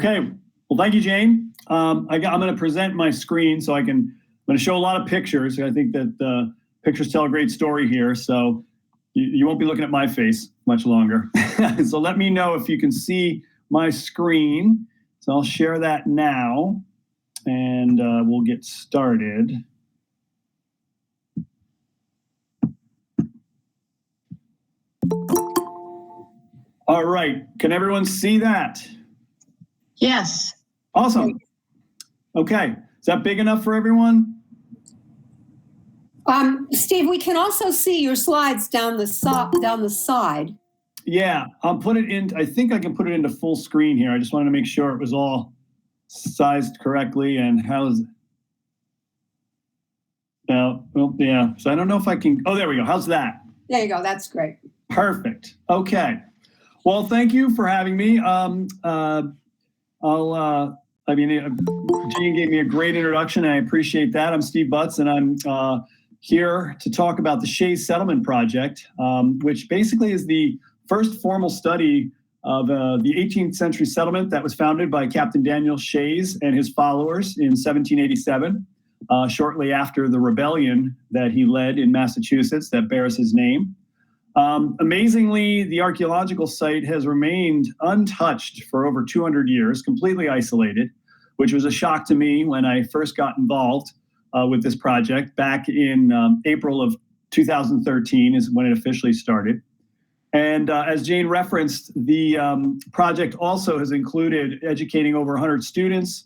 Okay, well, thank you, Jane. I'm going to present my screen so I'm going to show a lot of pictures. I think that the pictures tell a great story here, so you won't be looking at my face much longer. So let me know if you can see my screen. So I'll share that now, and we'll get started. All right, can everyone see that? Yes. Awesome. Okay, is that big enough for everyone? Steve, we can also see your slides down the side. Yeah, I'll put it in. I think I can put it into full screen here. I just wanted to make sure it was all sized correctly. And how's? Well, yeah. So I don't know if I can. Oh, there we go. How's that? There you go. That's great. Perfect. Okay. Well, thank you for having me. Gene gave me a great introduction, and I appreciate that. I'm Steve Butts, and I'm here to talk about the Shay Settlement Project, which basically is the first formal study of the 18th century settlement that was founded by Captain Daniel Shays and his followers in 1787, shortly after the rebellion that he led in Massachusetts that bears his name. Amazingly, the archaeological site has remained untouched for over 200 years, completely isolated, which was a shock to me when I first got involved with this project back in April of 2013 is when it officially started. And as Jane referenced, the project also has included educating over 100 students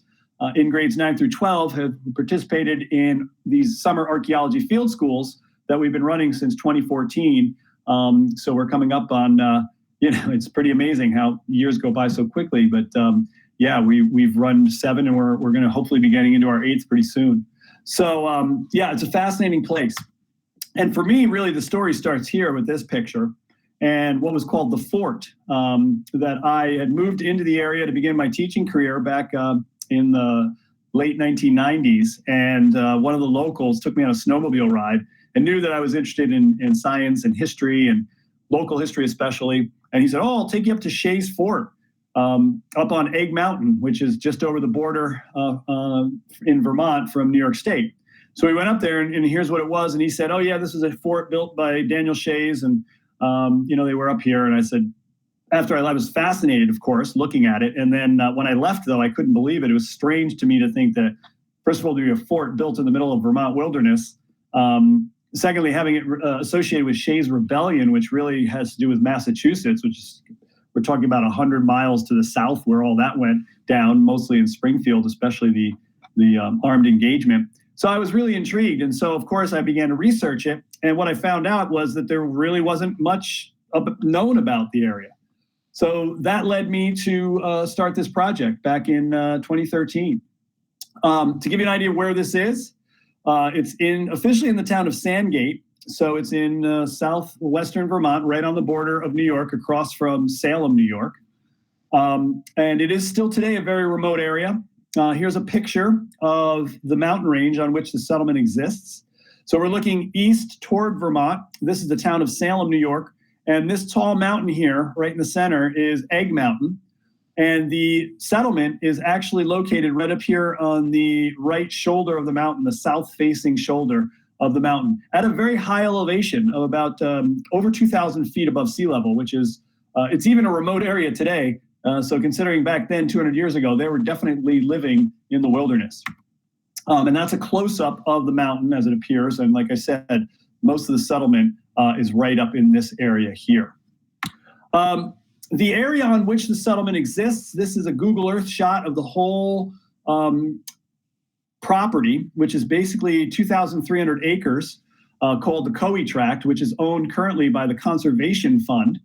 in grades 9 through 12 have participated in these summer archaeology field schools that we've been running since 2014. So we're coming up on, it's pretty amazing how years go by so quickly. But yeah, we've run 7 and we're going to hopefully be getting into our 8th pretty soon. So yeah, it's a fascinating place. And for me, really, the story starts here with this picture and what was called the fort that I had moved into the area to begin my teaching career back in the late 1990s. And one of the locals took me on a snowmobile ride and knew that I was interested in science and history and local history especially. And he said, oh, I'll take you up to Shay's Fort up on Egg Mountain, which is just over the border in Vermont from New York State. So we went up there and here's what it was. And he said, oh yeah, this is a fort built by Daniel Shays. And, they were up here. And I said, after I was fascinated, of course, looking at it. And then when I left, though, I couldn't believe it. It was strange to me to think that, first of all, there'd be a fort built in the middle of Vermont wilderness. Secondly, having it associated with Shay's Rebellion, which really has to do with Massachusetts, which is, we're talking about 100 miles to the south where all that went down, mostly in Springfield, especially the armed engagement. So I was really intrigued. And so, of course, I began to research it. And what I found out was that there really wasn't much known about the area. So that led me to start this project back in 2013. To give you an idea where this is, it's officially in the town of Sandgate. So it's in southwestern Vermont, right on the border of New York, across from Salem, New York. And it is still today a very remote area. Here's a picture of the mountain range on which the settlement exists. So we're looking east toward Vermont. This is the town of Salem, New York. And this tall mountain here, right in the center, is Egg Mountain. And the settlement is actually located right up here on the right shoulder of the mountain, the south-facing shoulder of the mountain, at a very high elevation of about over 2,000 feet above sea level, which is, it's even a remote area today. So considering back then, 200 years ago, they were definitely living in the wilderness. And that's a close-up of the mountain as it appears. And like I said, most of the settlement is right up in this area here. The area on which the settlement exists, this is a Google Earth shot of the whole property, which is basically 2,300 acres called the Coe Tract, which is owned currently by the Conservation Fund.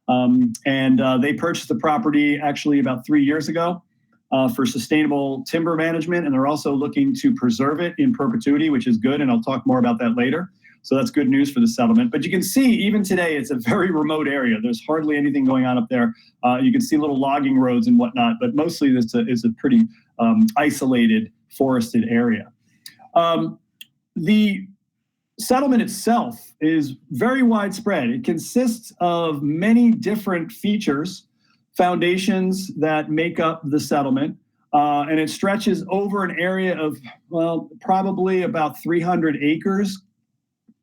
And they purchased the property actually about 3 years ago for sustainable timber management. And they're also looking to preserve it in perpetuity, which is good. And I'll talk more about that later. So that's good news for the settlement. But you can see even today, it's a very remote area. There's hardly anything going on up there. You can see little logging roads and whatnot, but mostly it's a pretty isolated forested area. The settlement itself is very widespread. It consists of many different features foundations that make up the settlement, and it stretches over an area of, well, probably about 300 acres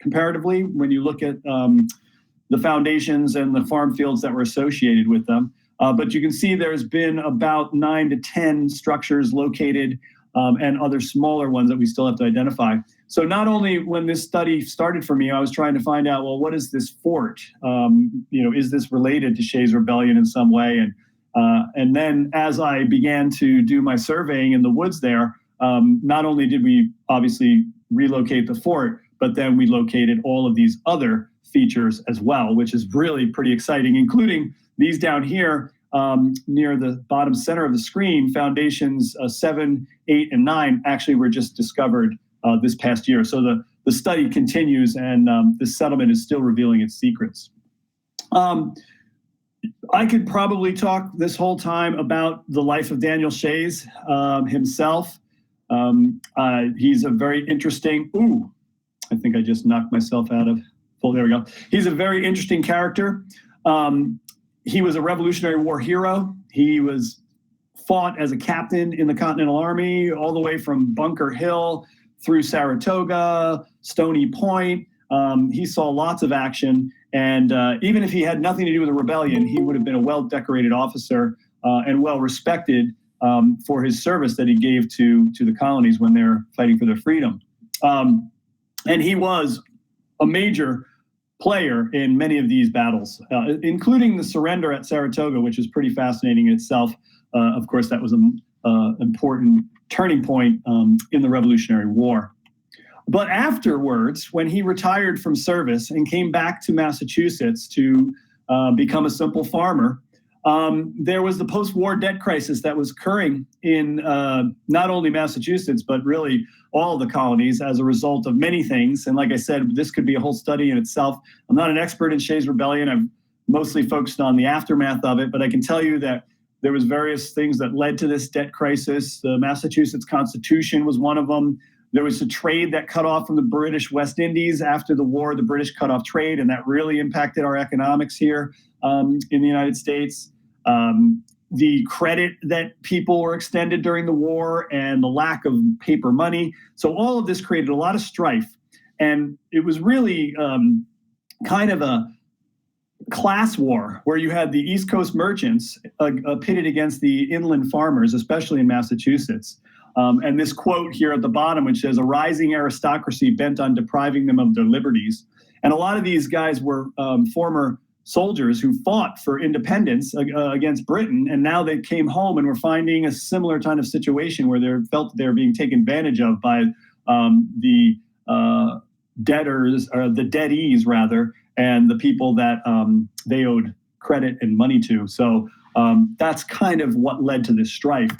comparatively when you look at the foundations and the farm fields that were associated with them. But you can see there's been about 9 to 10 structures located and other smaller ones that we still have to identify. So not only when this study started for me, I was trying to find out, well, what is this fort? Is this related to Shay's Rebellion in some way? And then as I began to do my surveying in the woods there, not only did we obviously relocate the fort, but then we located all of these other features as well, which is really pretty exciting, including these down here near the bottom center of the screen. Foundations 7, 8, and 9 actually were just discovered this past year. So the study continues, and this settlement is still revealing its secrets. I could probably talk this whole time about the life of Daniel Shays himself. He's a very interesting, I think I just knocked myself out of, there we go. He's a very interesting character. He was a Revolutionary War hero. He was fought as a captain in the Continental Army all the way from Bunker Hill through Saratoga, Stony Point. He saw lots of action. And even if he had nothing to do with the rebellion, he would have been a well-decorated officer and well-respected for his service that he gave to the colonies when they're fighting for their freedom. And he was a major player in many of these battles, including the surrender at Saratoga, which is pretty fascinating in itself. Of course, that was an important turning point in the Revolutionary War. But afterwards, when he retired from service and came back to Massachusetts to become a simple farmer, there was the post-war debt crisis that was occurring in not only Massachusetts, but really all the colonies as a result of many things. And like I said, this could be a whole study in itself. I'm not an expert in Shay's Rebellion. I've mostly focused on the aftermath of it, but I can tell you that there was various things that led to this debt crisis. The Massachusetts Constitution was one of them. There was a trade that cut off from the British West Indies after the war. The British cut off trade, and that really impacted our economics here in the United States. The credit that people were extended during the war and the lack of paper money. So all of this created a lot of strife. And it was really kind of a class war where you had the East Coast merchants pitted against the inland farmers, especially in Massachusetts. And this quote here at the bottom, which says, "A rising aristocracy bent on depriving them of their liberties." And a lot of these guys were former soldiers who fought for independence against Britain, and now they came home and were finding a similar kind of situation where they felt they were being taken advantage of by the debtors, or the deadees rather, and the people that they owed credit and money to. So that's kind of what led to this strife.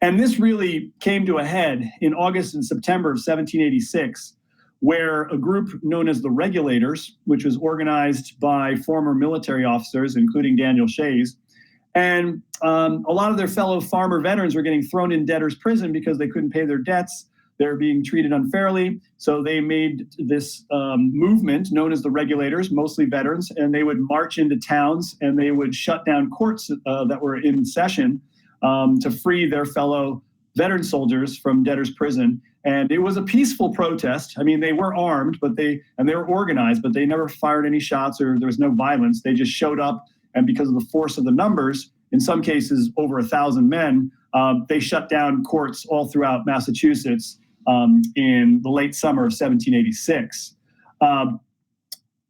And this really came to a head in August and September of 1786, where a group known as the Regulators, which was organized by former military officers, including Daniel Shays, and a lot of their fellow farmer veterans were getting thrown in debtor's prison because they couldn't pay their debts. They're being treated unfairly. So they made this movement known as the Regulators, mostly veterans, and they would march into towns and they would shut down courts that were in session to free their fellow veteran soldiers from debtor's prison. And it was a peaceful protest. I mean, they were armed, but they were organized, but they never fired any shots, or there was no violence. They just showed up, and because of the force of the numbers, in some cases over 1,000 men, they shut down courts all throughout Massachusetts in the late summer of 1786.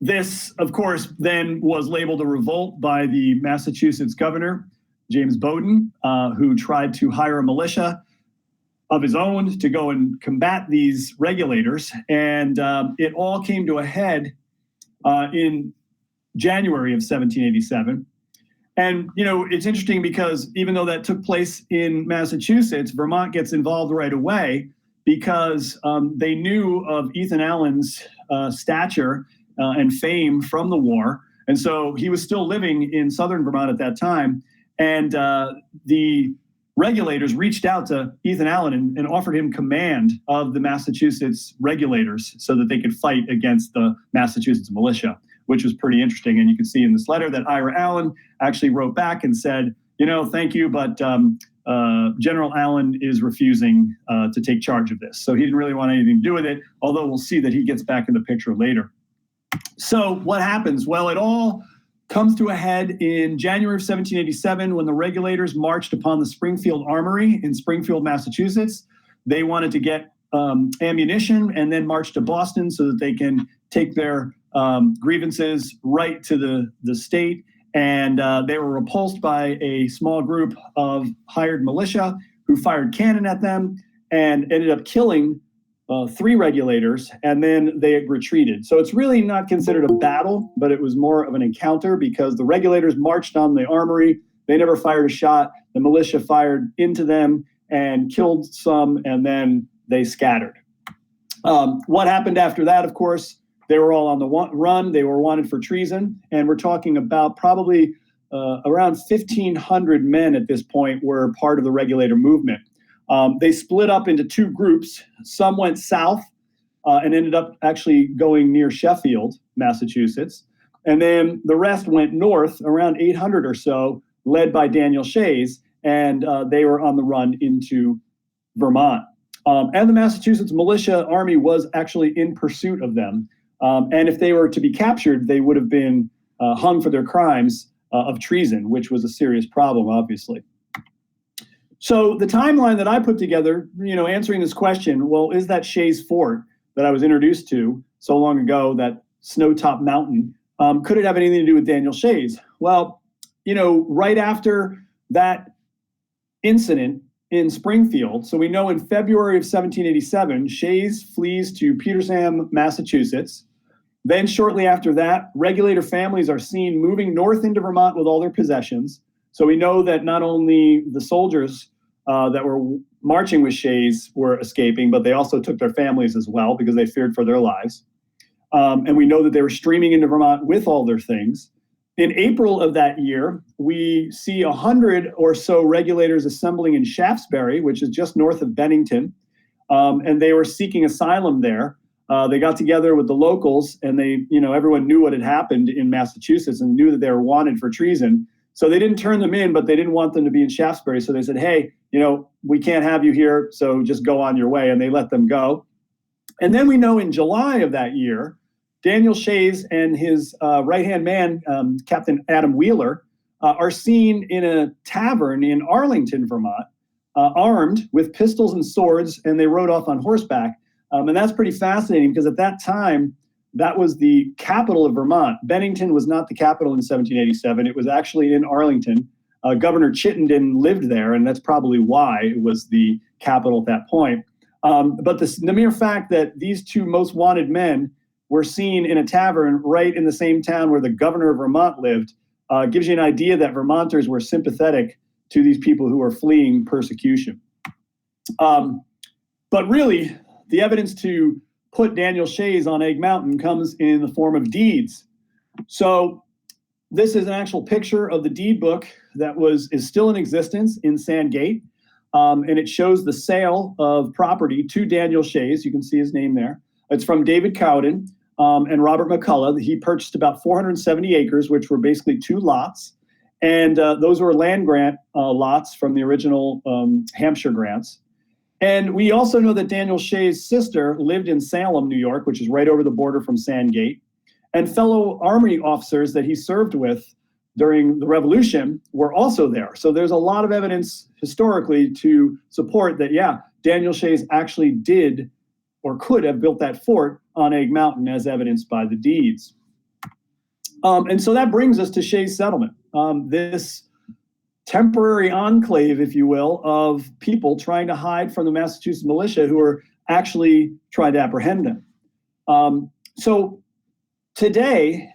This, of course, then was labeled a revolt by the Massachusetts governor, James Bowdoin, who tried to hire a militia of his own to go and combat these Regulators. And it all came to a head in January of 1787. And, you know, it's interesting because even though that took place in Massachusetts, Vermont gets involved right away because they knew of Ethan Allen's stature and fame from the war. And so he was still living in southern Vermont at that time. And the Regulators reached out to Ethan Allen and offered him command of the Massachusetts Regulators so that they could fight against the Massachusetts militia, which was pretty interesting. And you can see in this letter that Ira Allen actually wrote back and said, thank you, but General Allen is refusing to take charge of this. So he didn't really want anything to do with it, although we'll see that he gets back in the picture later. So what happens? Well, it all comes to a head in January of 1787 when the regulators marched upon the Springfield Armory in Springfield, Massachusetts. They wanted to get ammunition and then march to Boston so that they can take their grievances right to the state. And they were repulsed by a small group of hired militia who fired cannon at them and ended up killing 3 regulators, and then they retreated. So it's really not considered a battle, but it was more of an encounter because the regulators marched on the armory. They never fired a shot. The militia fired into them and killed some, and then they scattered. What happened after that, of course, they were all on the run. They were wanted for treason, and we're talking about probably around 1,500 men at this point were part of the regulator movement. They split up into 2 groups. Some went south and ended up actually going near Sheffield, Massachusetts. And then the rest went north, around 800 or so, led by Daniel Shays, and they were on the run into Vermont. And the Massachusetts Militia Army was actually in pursuit of them. And if they were to be captured, they would have been hung for their crimes of treason, which was a serious problem, obviously. So the timeline that I put together, answering this question, well, is that Shay's Fort that I was introduced to so long ago, that snow-topped mountain, could it have anything to do with Daniel Shays? Well, right after that incident in Springfield, so we know in February of 1787, Shays flees to Petersham, Massachusetts. Then shortly after that, regulator families are seen moving north into Vermont with all their possessions. So we know that not only the soldiers that were marching with Shays were escaping, but they also took their families as well because they feared for their lives. And we know that they were streaming into Vermont with all their things. In April of that year, we see 100 or so regulators assembling in Shaftesbury, which is just north of Bennington, and they were seeking asylum there. They got together with the locals, and everyone knew what had happened in Massachusetts and knew that they were wanted for treason. So they didn't turn them in, but they didn't want them to be in Shaftesbury. So they said, hey, we can't have you here, so just go on your way. And they let them go. And then we know in July of that year, Daniel Shays and his right-hand man, Captain Adam Wheeler, are seen in a tavern in Arlington, Vermont, armed with pistols and swords, and they rode off on horseback. And that's pretty fascinating because at that time, that was the capital of Vermont. Bennington was not the capital in 1787. It was actually in Arlington. Governor Chittenden lived there, and that's probably why it was the capital at that point. But the mere fact that these 2 most wanted men were seen in a tavern right in the same town where the governor of Vermont lived gives you an idea that Vermonters were sympathetic to these people who were fleeing persecution. But really, the evidence to put Daniel Shays on Egg Mountain comes in the form of deeds. So this is an actual picture of the deed book that is still in existence in Sandgate. And it shows the sale of property to Daniel Shays. You can see his name there. It's from David Cowden and Robert McCullough. He purchased about 470 acres, which were basically 2 lots. And those were land grant lots from the original Hampshire grants. And we also know that Daniel Shays' sister lived in Salem, New York, which is right over the border from Sandgate. And fellow Army officers that he served with during the Revolution were also there. So there's a lot of evidence historically to support that, yeah, Daniel Shays actually did or could have built that fort on Egg Mountain as evidenced by the deeds. And so that brings us to Shays Settlement, this temporary enclave, if you will, of people trying to hide from the Massachusetts militia who were actually trying to apprehend them. So today,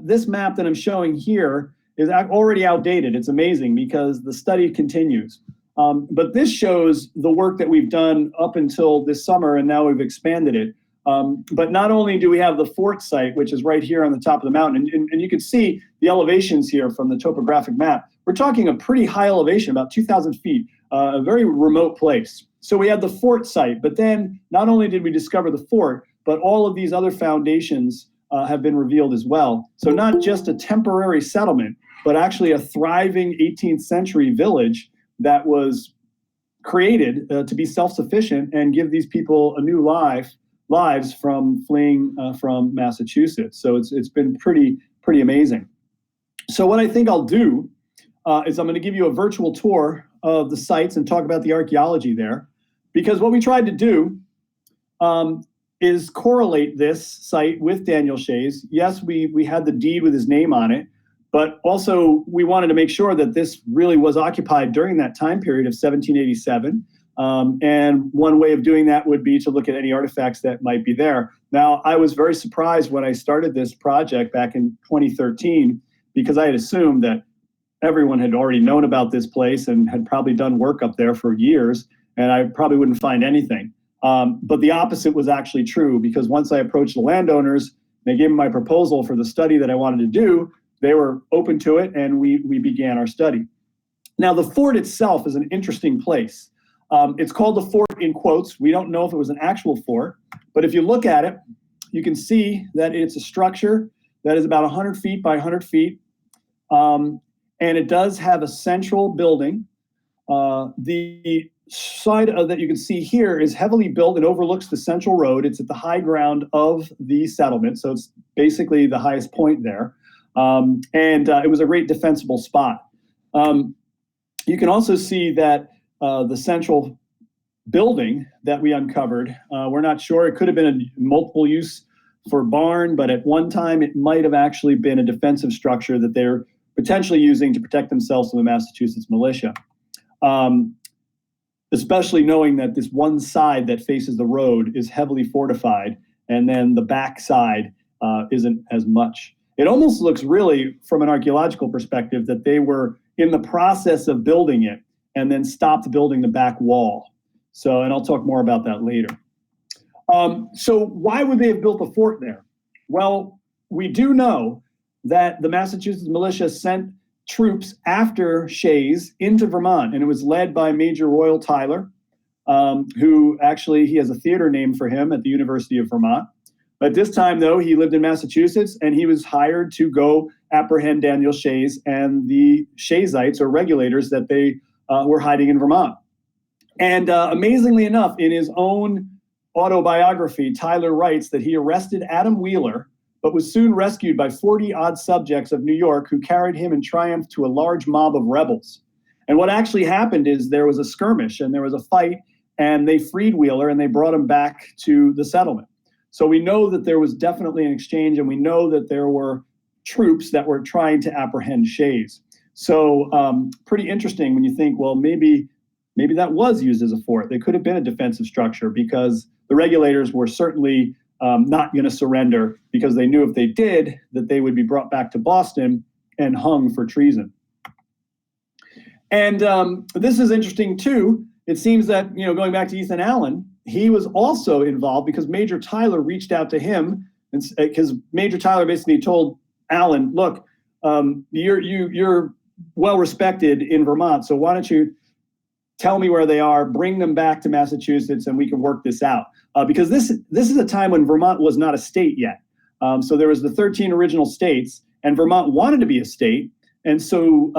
this map that I'm showing here is already outdated. It's amazing because the study continues. But this shows the work that we've done up until this summer, and now we've expanded it. But not only do we have the fort site, which is right here on the top of the mountain, and you can see the elevations here from the topographic map. We're talking a pretty high elevation, about 2,000 feet, a very remote place. So we had the fort site, but then not only did we discover the fort, but all of these other foundations have been revealed as well. So not just a temporary settlement, but actually a thriving 18th century village that was created to be self-sufficient and give these people a new lives from fleeing from Massachusetts. So it's been pretty amazing. So what I think I'll do is I'm going to give you a virtual tour of the sites and talk about the archaeology there, because what we tried to do is correlate this site with Daniel Shay's. Yes, we had the deed with his name on it, but also we wanted to make sure that this really was occupied during that time period of 1787. And one way of doing that would be to look at any artifacts that might be there. Now, I was very surprised when I started this project back in 2013, because I had assumed that everyone had already known about this place and had probably done work up there for years, and I probably wouldn't find anything. But the opposite was actually true, because once I approached the landowners, they gave me my proposal for the study that I wanted to do, they were open to it, and we began our study. Now, the fort itself is an interesting place. It's called the fort in quotes. We don't know if it was an actual fort, but if you look at it, you can see that it's a structure that is about 100 feet by 100 feet, and it does have a central building. The side that you can see here is heavily built and overlooks the central road. It's at the high ground of the settlement, so it's basically the highest point there. It was a great defensible spot. You can also see that the central building that we uncovered, we're not sure, it could have been a multiple use for barn, but at one time it might have actually been a defensive structure that they're potentially using to protect themselves from the Massachusetts militia. Especially knowing that this one side that faces the road is heavily fortified, and then the back side isn't as much. It almost looks really, from an archaeological perspective, that they were in the process of building it and then stopped building the back wall. So, and I'll talk more about that later. So why would they have built a fort there? Well, we do know that the Massachusetts militia sent troops after Shays into Vermont, and it was led by Major Royal Tyler, who actually, he has a theater named for him at the University of Vermont. At this time, though, he lived in Massachusetts, and he was hired to go apprehend Daniel Shays and the Shayites, or regulators, that they were hiding in Vermont. And amazingly enough, in his own autobiography, Tyler writes that he arrested Adam Wheeler, but was soon rescued by 40-odd subjects of New York who carried him in triumph to a large mob of rebels. And what actually happened is there was a skirmish and there was a fight, and they freed Wheeler and they brought him back to the settlement. So we know that there was definitely an exchange, and we know that there were troops that were trying to apprehend Shays. So pretty interesting when you think, well, maybe that was used as a fort. They could have been a defensive structure, because the regulators were certainly not going to surrender, because they knew if they did, that they would be brought back to Boston and hung for treason. And this is interesting too. It seems that, going back to Ethan Allen, he was also involved, because Major Tyler reached out to him, because Major Tyler basically told Allen, look, you're well respected in Vermont, so why don't you tell me where they are, bring them back to Massachusetts, and we can work this out. Because this is a time when Vermont was not a state yet. So there was the 13 original states, and Vermont wanted to be a state. And so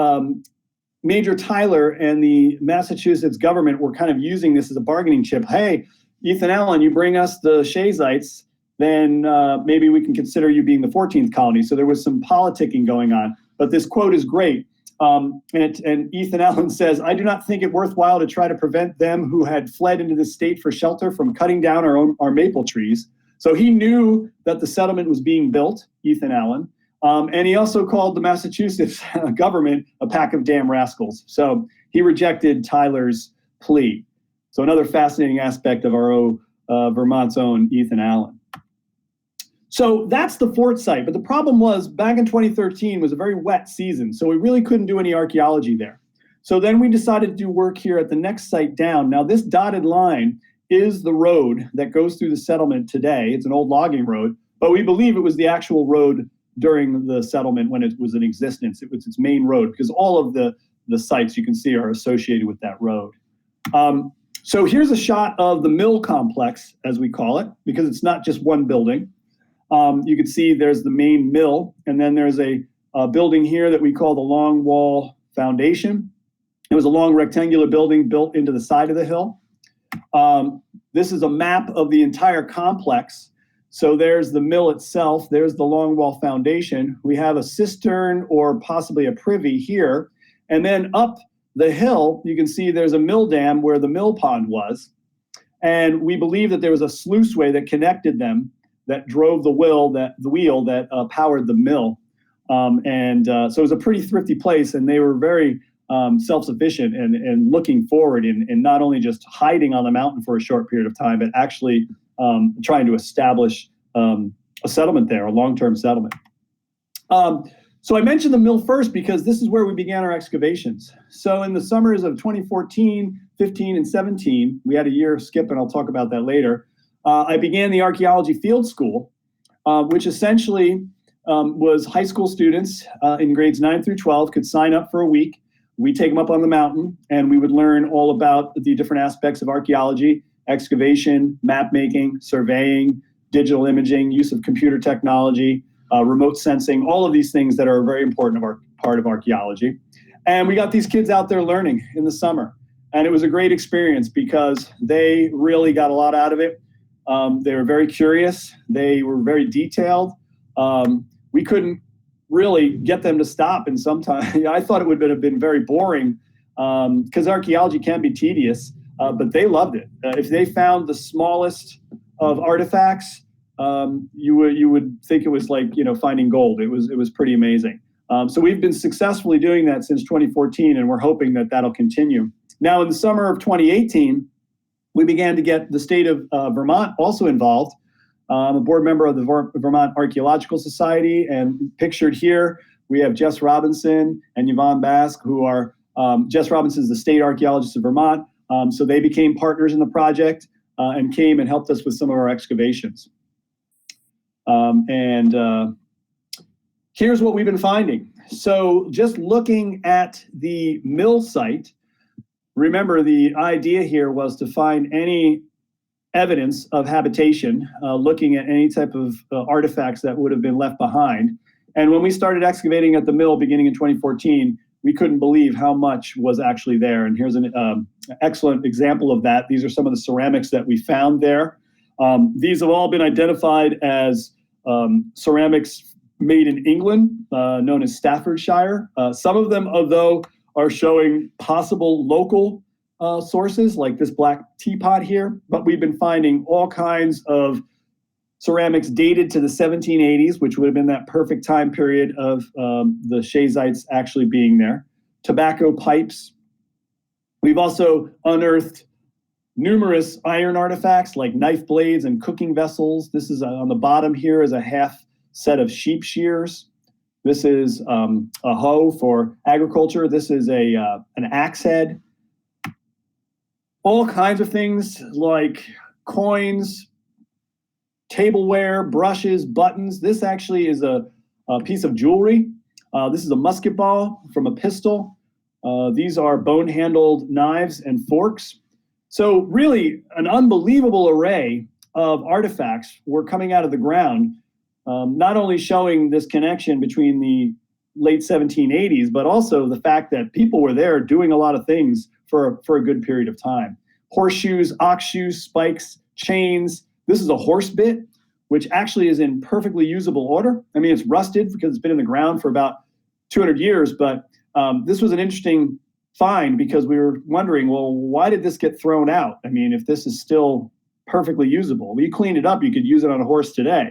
Major Tyler and the Massachusetts government were kind of using this as a bargaining chip. Hey, Ethan Allen, you bring us the Shayites, then maybe we can consider you being the 14th colony. So there was some politicking going on. But this quote is great. And Ethan Allen says, I do not think it worthwhile to try to prevent them who had fled into the state for shelter from cutting down our maple trees. So he knew that the settlement was being built, Ethan Allen. And he also called the Massachusetts government a pack of damn rascals. So he rejected Tyler's plea. So another fascinating aspect of our Vermont's own Ethan Allen. So that's the fort site. But the problem was, back in 2013 was a very wet season, so we really couldn't do any archaeology there. So then we decided to do work here at the next site down. Now, this dotted line is the road that goes through the settlement today. It's an old logging road, but we believe it was the actual road during the settlement when it was in existence. It was its main road, because all of the sites you can see are associated with that road. So here's a shot of the mill complex, as we call it, because it's not just one building. You can see there's the main mill, and then there's a building here that we call the Long Wall Foundation. It was a long rectangular building built into the side of the hill. This is a map of the entire complex. So there's the mill itself, there's the Long Wall Foundation. We have a cistern or possibly a privy here. And then up the hill, you can see there's a mill dam where the mill pond was. And we believe that there was a sluiceway that connected them that drove the wheel that powered the mill. So it was a pretty thrifty place, and they were very self-sufficient and looking forward and not only just hiding on the mountain for a short period of time, but actually trying to establish a settlement there, a long-term settlement. So I mentioned the mill first because this is where we began our excavations. So in the summers of 2014, 15, and 17, we had a year skip, and I'll talk about that later. I began the archaeology field school, which essentially was high school students in grades 9 through 12 could sign up for a week. We take them up on the mountain, and we would learn all about the different aspects of archaeology, excavation, map making, surveying, digital imaging, use of computer technology, remote sensing, all of these things that are a very important part of archaeology. And we got these kids out there learning in the summer. And it was a great experience because they really got a lot out of it. They were very curious. They were very detailed. We couldn't really get them to stop. And sometimes I thought it would have been very boring because archaeology can be tedious, but they loved it. If they found the smallest of artifacts, you would think it was like, finding gold. It was pretty amazing. So we've been successfully doing that since 2014, and we're hoping that that'll continue. Now, in the summer of 2018, we began to get the state of Vermont also involved. I'm a board member of the Vermont Archaeological Society, and pictured here, we have Jess Robinson and Yvonne Basque, who are, Jess Robinson is the state archaeologist of Vermont. So they became partners in the project and came and helped us with some of our excavations. Here's what we've been finding. So just looking at the mill site, remember the idea here was to find any evidence of habitation, looking at any type of artifacts that would have been left behind. And when we started excavating at the mill beginning in 2014, we couldn't believe how much was actually there. And here's an excellent example of that. These are some of the ceramics that we found there. These have all been identified as ceramics made in England, known as Staffordshire. Some of them, although, are showing possible local sources, like this black teapot here, but we've been finding all kinds of ceramics dated to the 1780s, which would have been that perfect time period of the Shayites actually being there. Tobacco pipes. We've also unearthed numerous iron artifacts like knife blades and cooking vessels. This is on the bottom here is a half set of sheep shears. This is a hoe for agriculture. This is an axe head. All kinds of things like coins, tableware, brushes, buttons. This actually is a piece of jewelry. This is a musket ball from a pistol. These are bone-handled knives and forks. So really an unbelievable array of artifacts were coming out of the ground, not only showing this connection between the late 1780s, but also the fact that people were there doing a lot of things for a good period of time. Horseshoes, ox shoes, spikes, chains. This is a horse bit, which actually is in perfectly usable order. I mean, it's rusted because it's been in the ground for about 200 years, but this was an interesting find because we were wondering, well, why did this get thrown out? I mean, if this is still perfectly usable, well, you clean it up, you could use it on a horse today.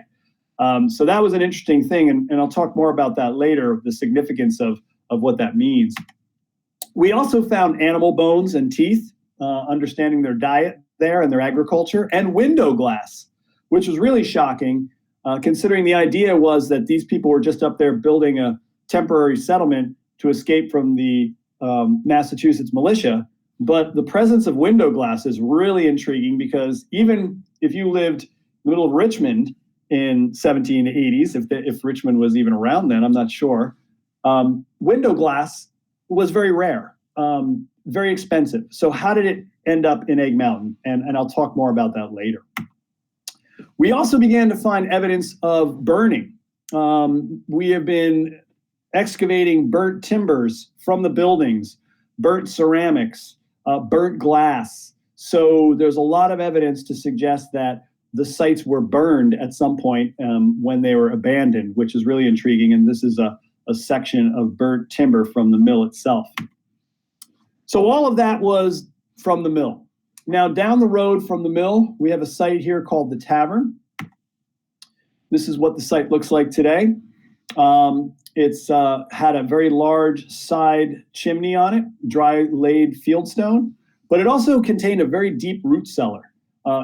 So that was an interesting thing, and I'll talk more about that later, the significance of what that means. We also found animal bones and teeth, understanding their diet there and their agriculture, and window glass, which was really shocking, considering the idea was that these people were just up there building a temporary settlement to escape from the Massachusetts militia. But the presence of window glass is really intriguing because even if you lived in the middle of Richmond in 1780s, if Richmond was even around then, I'm not sure, window glass was very rare, very expensive. So how did it end up in Egg Mountain? And I'll talk more about that later. We also began to find evidence of burning. We have been excavating burnt timbers from the buildings, burnt ceramics, burnt glass. So there's a lot of evidence to suggest that the sites were burned at some point when they were abandoned, which is really intriguing. And this is a section of burnt timber from the mill itself. So all of that was from the mill. Now down the road from the mill, we have a site here called the Tavern. This is what the site looks like today. It's had a very large side chimney on it, dry laid fieldstone, but it also contained a very deep root cellar,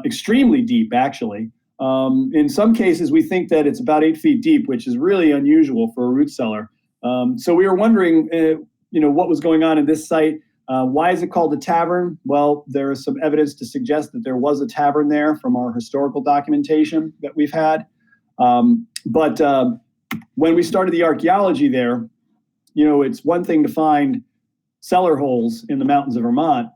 extremely deep actually. In some cases, we think that it's about 8 feet deep, which is really unusual for a root cellar. So we were wondering, what was going on in this site. Why is it called the Tavern? Well, there is some evidence to suggest that there was a tavern there from our historical documentation that we've had. But when we started the archaeology there, it's one thing to find cellar holes in the mountains of Vermont,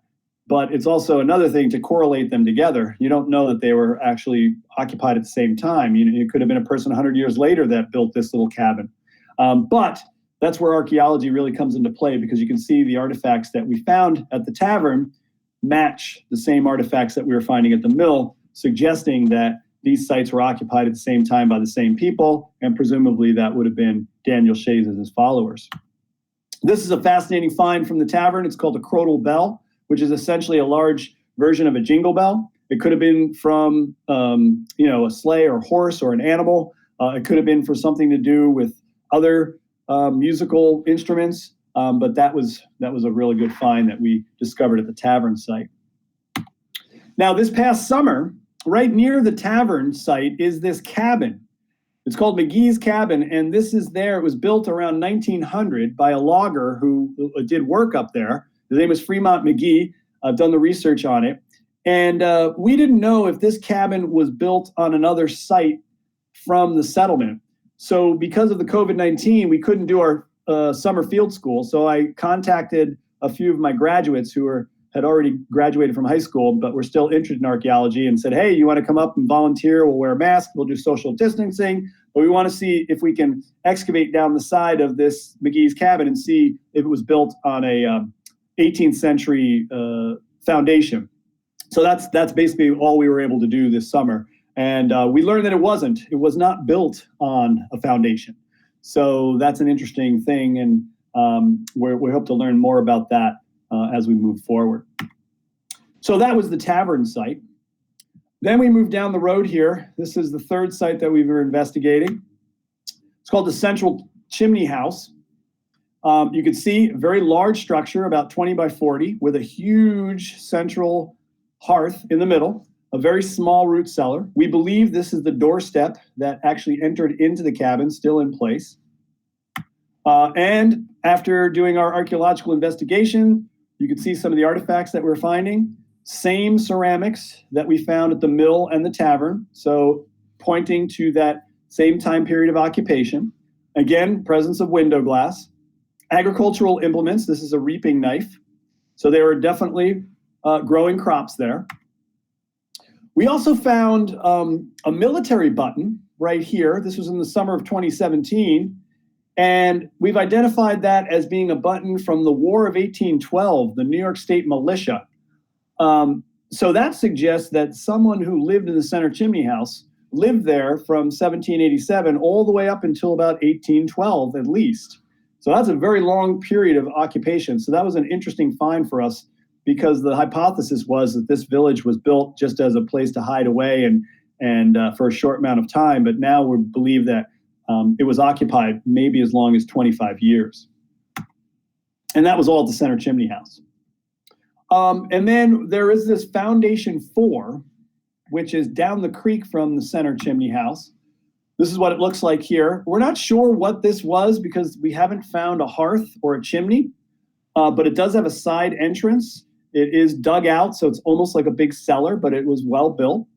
but it's also another thing to correlate them together. You don't know that they were actually occupied at the same time. It could have been a person 100 years later that built this little cabin. But that's where archaeology really comes into play, because you can see the artifacts that we found at the Tavern match the same artifacts that we were finding at the mill, suggesting that these sites were occupied at the same time by the same people, and presumably that would have been Daniel Shay's and his followers. This is a fascinating find from the Tavern. It's called a crotal bell, which is essentially a large version of a jingle bell. It could have been from a sleigh or horse or an animal. It could have been for something to do with other musical instruments, but that was a really good find that we discovered at the Tavern site. Now, this past summer, right near the Tavern site is this cabin. It's called McGee's Cabin, and this is there. It was built around 1900 by a logger who did work up there. His name is Fremont McGee. I've done the research on it. And we didn't know if this cabin was built on another site from the settlement. So because of the COVID-19, we couldn't do our summer field school. So I contacted a few of my graduates who had already graduated from high school, but were still interested in archaeology, and said, hey, you want to come up and volunteer? We'll wear a mask, we'll do social distancing, but we want to see if we can excavate down the side of this McGee's Cabin and see if it was built on a 18th century foundation. So that's basically all we were able to do this summer. And we learned that it was not built on a foundation. So that's an interesting thing, and we hope to learn more about that as we move forward. So that was the Tavern site. Then we moved down the road here. This is the third site that we were investigating. It's called the Central Chimney House. You can see a very large structure, about 20 by 40, with a huge central hearth in the middle, a very small root cellar. We believe this is the doorstep that actually entered into the cabin, still in place. And after doing our archaeological investigation, you can see some of the artifacts that we're finding. Same ceramics that we found at the mill and the Tavern, so pointing to that same time period of occupation. Again, presence of window glass. Agricultural implements. This is a reaping knife. So they were definitely growing crops there. We also found a military button right here. This was in the summer of 2017. And we've identified that as being a button from the War of 1812, the New York State Militia. So that suggests that someone who lived in the Center Chimney House lived there from 1787 all the way up until about 1812 at least. So that's a very long period of occupation. So that was an interesting find for us, because the hypothesis was that this village was built just as a place to hide away and for a short amount of time. But now we believe that it was occupied maybe as long as 25 years. And that was all at the Center Chimney House. And then there is this Foundation 4, which is down the creek from the Center Chimney House. This is what it looks like here. We're not sure what this was because we haven't found a hearth or a chimney, but it does have a side entrance. It is dug out, so it's almost like a big cellar, but it was well built.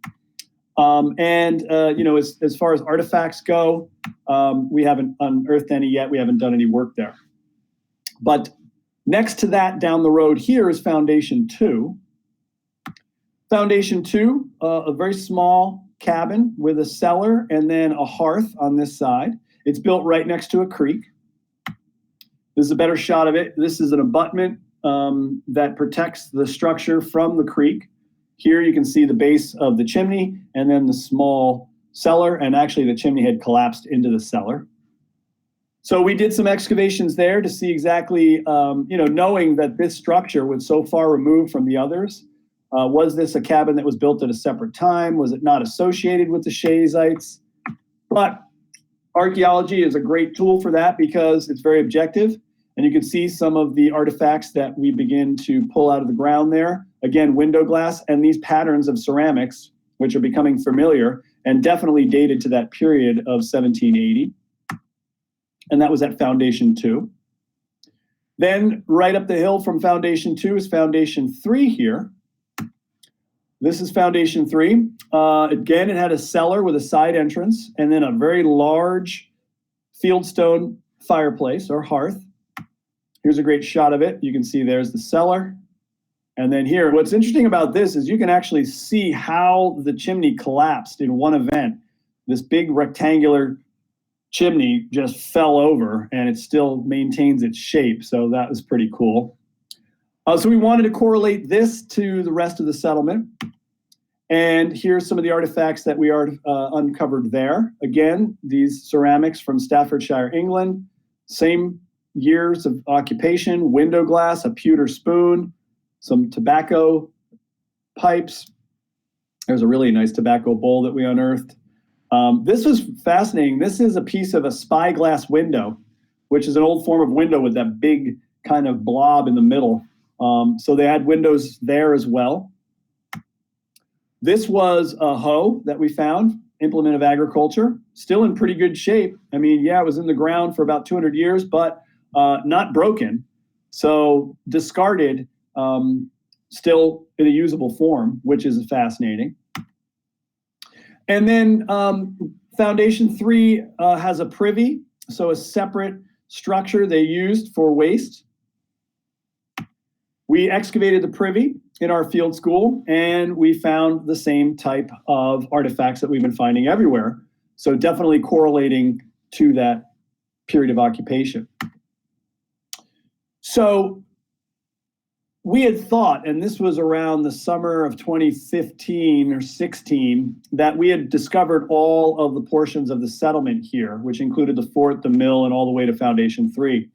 As far as artifacts go, we haven't unearthed any yet. We haven't done any work there. But next to that down the road here is Foundation 2. Foundation 2, a very small cabin with a cellar and then a hearth on this side. It's built right next to a creek. This is a better shot of it. This is an abutment that protects the structure from the creek. Here you can see the base of the chimney and then the small cellar, and actually the chimney had collapsed into the cellar. So we did some excavations there to see exactly, knowing that this structure was so far removed from the others. Was this a cabin that was built at a separate time? Was it not associated with the Shayites? But archaeology is a great tool for that because it's very objective. And you can see some of the artifacts that we begin to pull out of the ground there. Again, window glass and these patterns of ceramics, which are becoming familiar and definitely dated to that period of 1780. And that was at Foundation 2. Then right up the hill from Foundation 2 is Foundation 3 here. This is Foundation 3. Again, it had a cellar with a side entrance and then a very large fieldstone fireplace or hearth. Here's a great shot of it. You can see there's the cellar. And then here, what's interesting about this is you can actually see how the chimney collapsed in one event. This big rectangular chimney just fell over and it still maintains its shape. So that was pretty cool. So we wanted to correlate this to the rest of the settlement. And here's some of the artifacts that we uncovered there. Again, these ceramics from Staffordshire, England, same years of occupation, window glass, a pewter spoon, some tobacco pipes. There's a really nice tobacco bowl that we unearthed. This was fascinating. This is a piece of a spyglass window, which is an old form of window with that big kind of blob in the middle. So they had windows there as well. This was a hoe that we found, implement of agriculture, still in pretty good shape. I mean, yeah, it was in the ground for about 200 years, but not broken. So discarded, still in a usable form, which is fascinating. And then Foundation 3 has a privy, so a separate structure they used for waste. We excavated the privy in our field school, and we found the same type of artifacts that we've been finding everywhere. So definitely correlating to that period of occupation. So we had thought, and this was around the summer of 2015 or 16, that we had discovered all of the portions of the settlement here, which included the fort, the mill, and all the way to Foundation 3.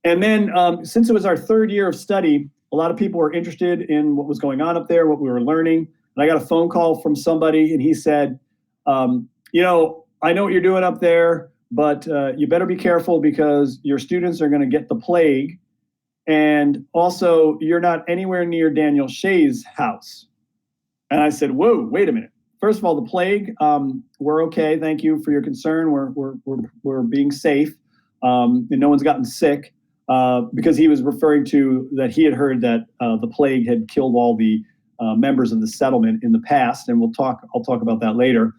And then since it was our third year of study, a lot of people were interested in what was going on up there, what we were learning. And I got a phone call from somebody and he said, I know what you're doing up there, but you better be careful because your students are going to get the plague. And also, you're not anywhere near Daniel Shay's house. And I said, whoa, wait a minute. First of all, the plague, we're okay. Thank you for your concern. We're being safe, and no one's gotten sick, because he was referring to that he had heard that the plague had killed all the members of the settlement in the past, and I'll talk about that later.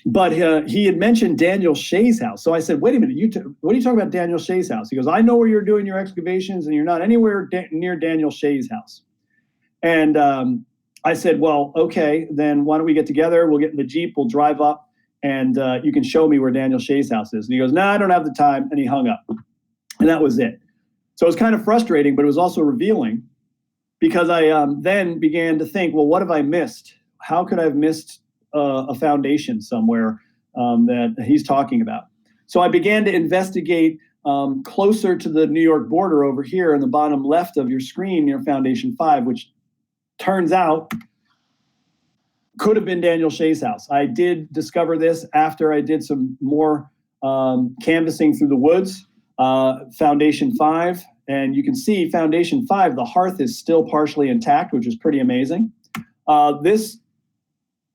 But he had mentioned Daniel Shay's house. So I said, wait a minute, what are you talking about Daniel Shay's house? He goes, I know where you're doing your excavations and you're not anywhere near Daniel Shay's house. And I said, well, okay, then why don't we get together? We'll get in the Jeep, we'll drive up, and you can show me where Daniel Shay's house is. And he goes, no, I don't have the time. And he hung up. And that was it. So it was kind of frustrating, but it was also revealing because I then began to think, well, what have I missed? How could I have missed a foundation somewhere that he's talking about? So I began to investigate closer to the New York border over here in the bottom left of your screen near Foundation 5, which turns out could have been Daniel Shay's house. I did discover this after I did some more canvassing through the woods. Foundation 5, and you can see Foundation 5, the hearth is still partially intact, which is pretty amazing. This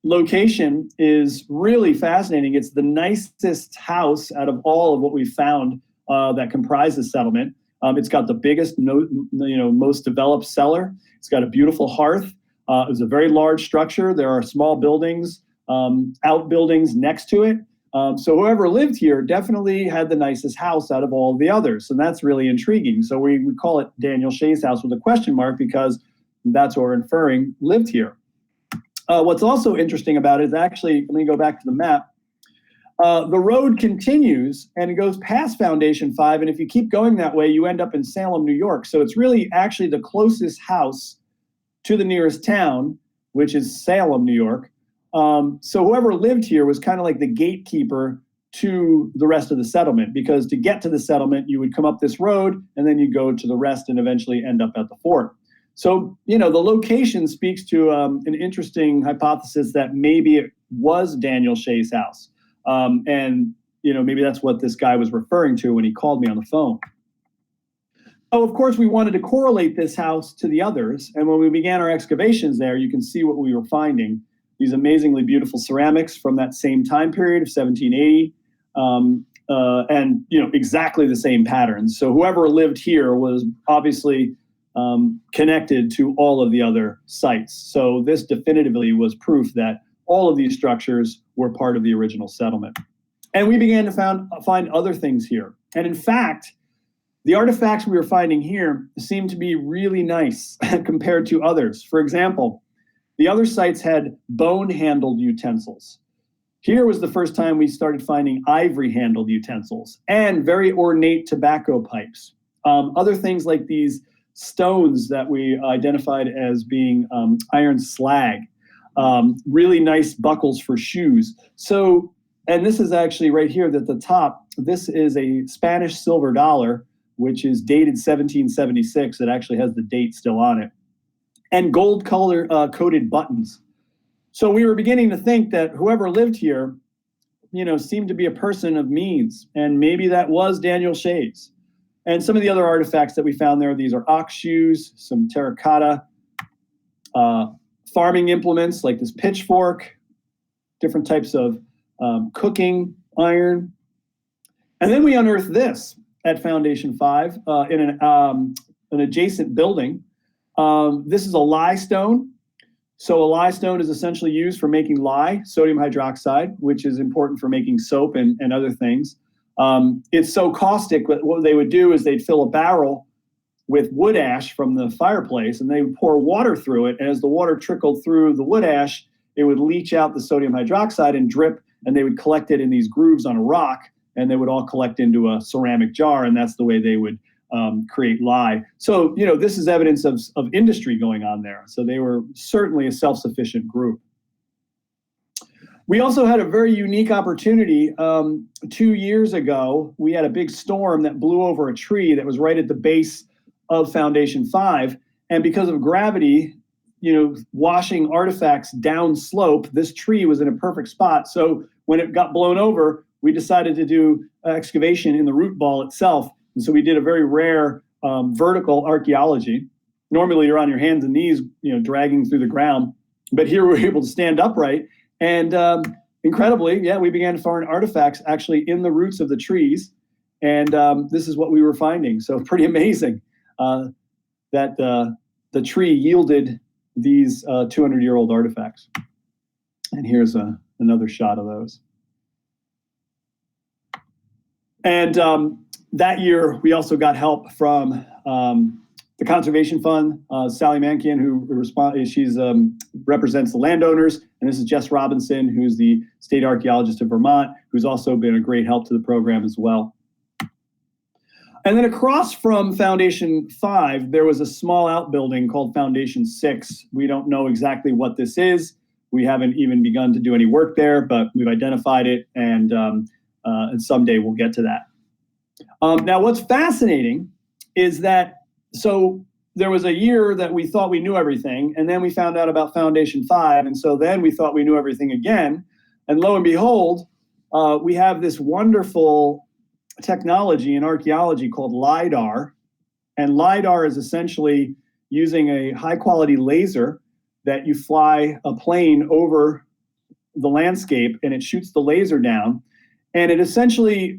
location is really fascinating. It's the nicest house out of all of what we found that comprise the settlement. It's got the biggest, most developed cellar. It's got a beautiful hearth. It's a very large structure. There are small buildings, outbuildings next to it. So whoever lived here definitely had the nicest house out of all the others. And that's really intriguing. So we call it Daniel Shay's house with a question mark because that's what we're inferring lived here. What's also interesting about it is actually, let me go back to the map. The road continues and it goes past Foundation 5. And if you keep going that way, you end up in Salem, New York. So it's really actually the closest house to the nearest town, which is Salem, New York. So whoever lived here was kind of like the gatekeeper to the rest of the settlement, because to get to the settlement, you would come up this road and then you go to the rest and eventually end up at the fort. So, the location speaks to an interesting hypothesis that maybe it was Daniel Shay's house. And maybe that's what this guy was referring to when he called me on the phone. Oh, of course, we wanted to correlate this house to the others. And when we began our excavations there, you can see what we were finding. These amazingly beautiful ceramics from that same time period of 1780. And exactly the same patterns. So whoever lived here was obviously connected to all of the other sites. So this definitively was proof that all of these structures were part of the original settlement. And we began to find other things here. And in fact, the artifacts we were finding here seemed to be really nice compared to others. For example, the other sites had bone-handled utensils. Here was the first time we started finding ivory-handled utensils and very ornate tobacco pipes. Other things like these stones that we identified as being iron slag, really nice buckles for shoes. So, and this is actually right here at the top, this is a Spanish silver dollar, which is dated 1776. It actually has the date still on it. And gold color coated buttons. So we were beginning to think that whoever lived here, seemed to be a person of means, and maybe that was Daniel Shay's. And some of the other artifacts that we found there, these are ox shoes, some terracotta, farming implements like this pitchfork, different types of cooking iron. And then we unearthed this at Foundation 5 in an adjacent building. This is a lye stone. So a lye stone is essentially used for making lye, sodium hydroxide, which is important for making soap and other things. It's so caustic that what they would do is they'd fill a barrel with wood ash from the fireplace and they would pour water through it. And as the water trickled through the wood ash, it would leach out the sodium hydroxide and drip, and they would collect it in these grooves on a rock, and they would all collect into a ceramic jar, and that's the way they would create lye. So, this is evidence of industry going on there. So they were certainly a self-sufficient group. We also had a very unique opportunity. 2 years ago, we had a big storm that blew over a tree that was right at the base of Foundation 5. And because of gravity, washing artifacts down slope, this tree was in a perfect spot. So when it got blown over, we decided to do excavation in the root ball itself. And so we did a very rare vertical archaeology. Normally you're on your hands and knees, dragging through the ground. But here we were able to stand upright. And incredibly, we began to find artifacts actually in the roots of the trees. And this is what we were finding. So pretty amazing that the tree yielded these 200-year-old artifacts. And here's another shot of those. And that year, we also got help from the Conservation Fund, Sally Mankian, who represents the landowners. And this is Jess Robinson, who's the state archaeologist of Vermont, who's also been a great help to the program as well. And then across from Foundation 5, there was a small outbuilding called Foundation 6. We don't know exactly what this is. We haven't even begun to do any work there, but we've identified it, and someday we'll get to that. Now, what's fascinating is that, so there was a year that we thought we knew everything, and then we found out about Foundation 5, and so then we thought we knew everything again, and lo and behold, we have this wonderful technology in archaeology called LIDAR, and LIDAR is essentially using a high-quality laser that you fly a plane over the landscape, and it shoots the laser down. And it essentially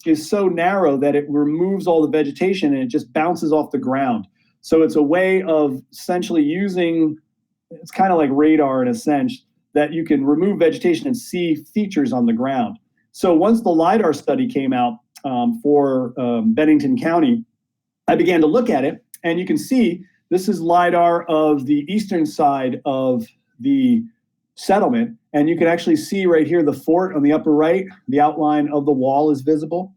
is so narrow that it removes all the vegetation and it just bounces off the ground. So it's a way of essentially using, it's kind of like radar in a sense, that you can remove vegetation and see features on the ground. So once the LIDAR study came out for Bennington County, I began to look at it, and you can see this is LIDAR of the eastern side of the settlement. And you can actually see right here the fort on the upper right. The outline of the wall is visible.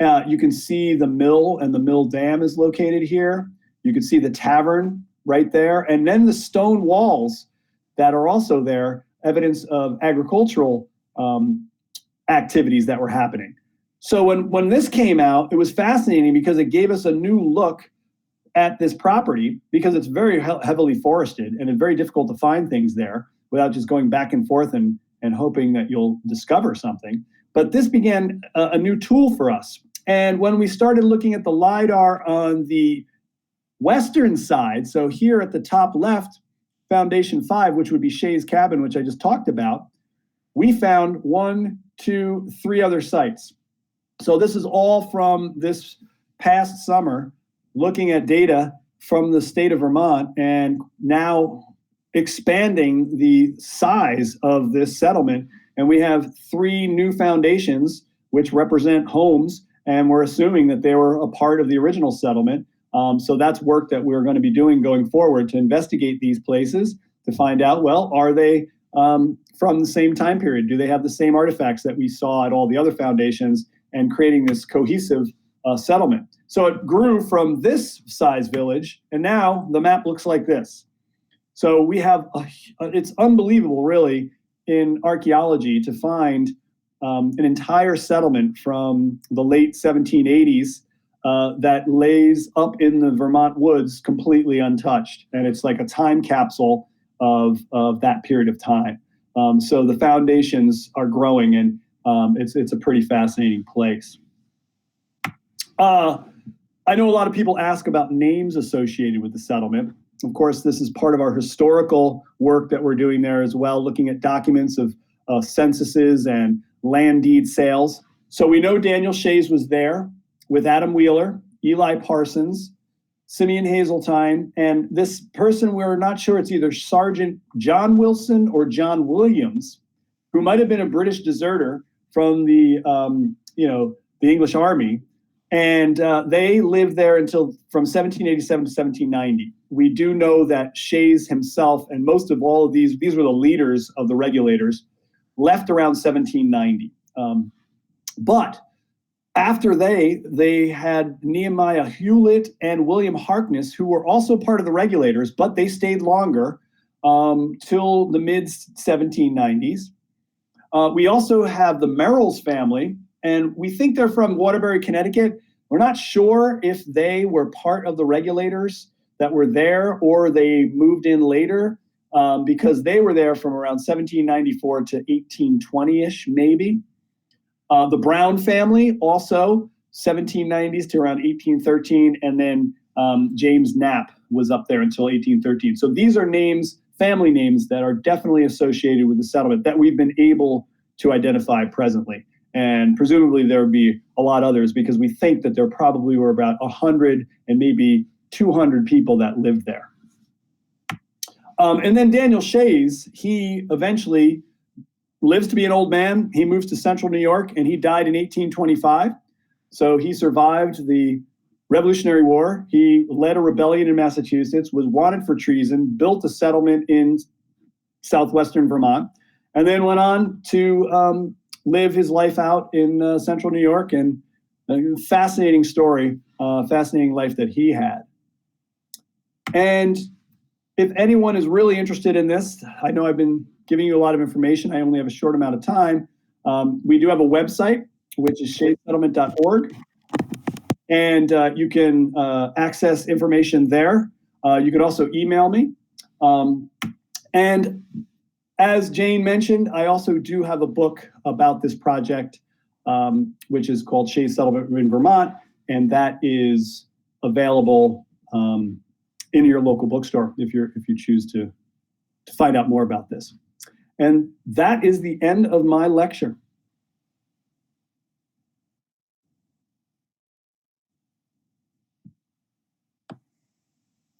You can see the mill, and the mill dam is located here. You can see the tavern right there. And then the stone walls that are also there, evidence of agricultural activities that were happening. So when this came out, it was fascinating because it gave us a new look at this property, because it's very heavily forested and it's very difficult to find things there without just going back and forth and hoping that you'll discover something. But this began a new tool for us. And when we started looking at the LiDAR on the western side, so here at the top left, Foundation 5, which would be Shay's cabin, which I just talked about, we found 1, 2, 3 other sites. So this is all from this past summer, looking at data from the state of Vermont and now expanding the size of this settlement. And we have 3 new foundations which represent homes, and we're assuming that they were a part of the original settlement. So that's work that we're going to be doing going forward to investigate these places to find out, well, are they from the same time period? Do they have the same artifacts that we saw at all the other foundations, and creating this cohesive settlement? So it grew from this size village, and now the map looks like this. So we have, it's unbelievable really in archaeology to find an entire settlement from the late 1780s that lays up in the Vermont woods completely untouched. And it's like a time capsule of that period of time. So the foundations are growing, and it's a pretty fascinating place. I know a lot of people ask about names associated with the settlement. Of course, this is part of our historical work that we're doing there as well, looking at documents of censuses and land deed sales. So we know Daniel Shays was there with Adam Wheeler, Eli Parsons, Simeon Hazeltine, and this person, we're not sure, it's either Sergeant John Wilson or John Williams, who might have been a British deserter from the English Army. And they lived there until from 1787 to 1790. We do know that Shays himself and most of all of these were the leaders of the regulators, left around 1790. But after they had Nehemiah Hewlett and William Harkness, who were also part of the regulators, but they stayed longer till the mid 1790s. We also have the Merrills family, and we think they're from Waterbury, Connecticut. We're not sure if they were part of the regulators that were there or they moved in later, because they were there from around 1794 to 1820-ish, maybe. The Brown family, also 1790s to around 1813, and then James Knapp was up there until 1813. So these are names, family names, that are definitely associated with the settlement that we've been able to identify presently. And presumably there would be a lot others, because we think that there probably were about 100 and maybe 200 people that lived there. And then Daniel Shays, he eventually lives to be an old man. He moves to central New York, and he died in 1825. So he survived the Revolutionary War. He led a rebellion in Massachusetts, was wanted for treason, built a settlement in southwestern Vermont, and then went on to live his life out in central New York. And a fascinating story, fascinating life that he had. And if anyone is really interested in this, I know I've been giving you a lot of information. I only have a short amount of time. We do have a website, which is shaysettlement.org. And you can access information there. You could also email me. And as Jane mentioned, I also do have a book about this project, which is called Shay's Settlement in Vermont. And that is available in your local bookstore if you choose to find out more about this. And that is the end of my lecture.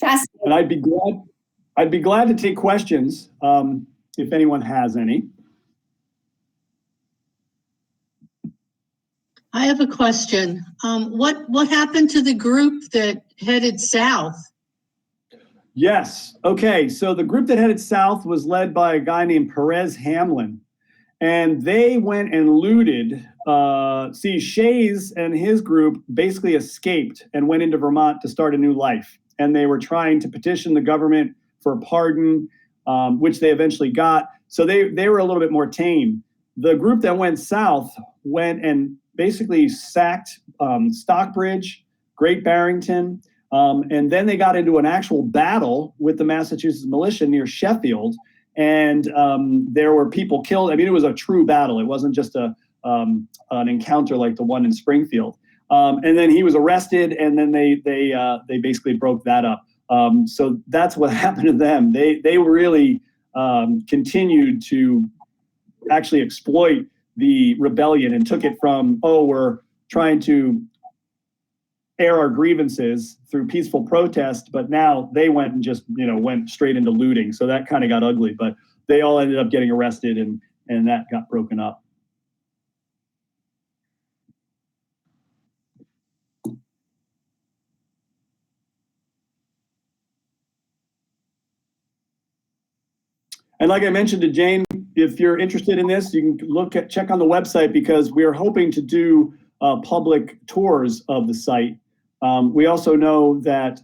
And I'd be glad to take questions if anyone has any. I have a question. What happened to the group that headed south? Yes. Okay. So the group that headed south was led by a guy named Perez Hamlin, and they went and looted. Shay's and his group basically escaped and went into Vermont to start a new life. And they were trying to petition the government for a pardon, which they eventually got. So they were a little bit more tame. The group that went south went and basically sacked Stockbridge, Great Barrington, and then they got into an actual battle with the Massachusetts militia near Sheffield. And there were people killed. I mean, it was a true battle. It wasn't just an encounter like the one in Springfield. And then he was arrested, and then they basically broke that up. So that's what happened to them. They really continued to actually exploit the rebellion and took it from, we're trying to air our grievances through peaceful protest, but now they went and just went straight into looting. So that kind of got ugly, but they all ended up getting arrested, and that got broken up. And like I mentioned to Jane, if you're interested in this, you can check on the website, because we're hoping to do public tours of the site. We also know that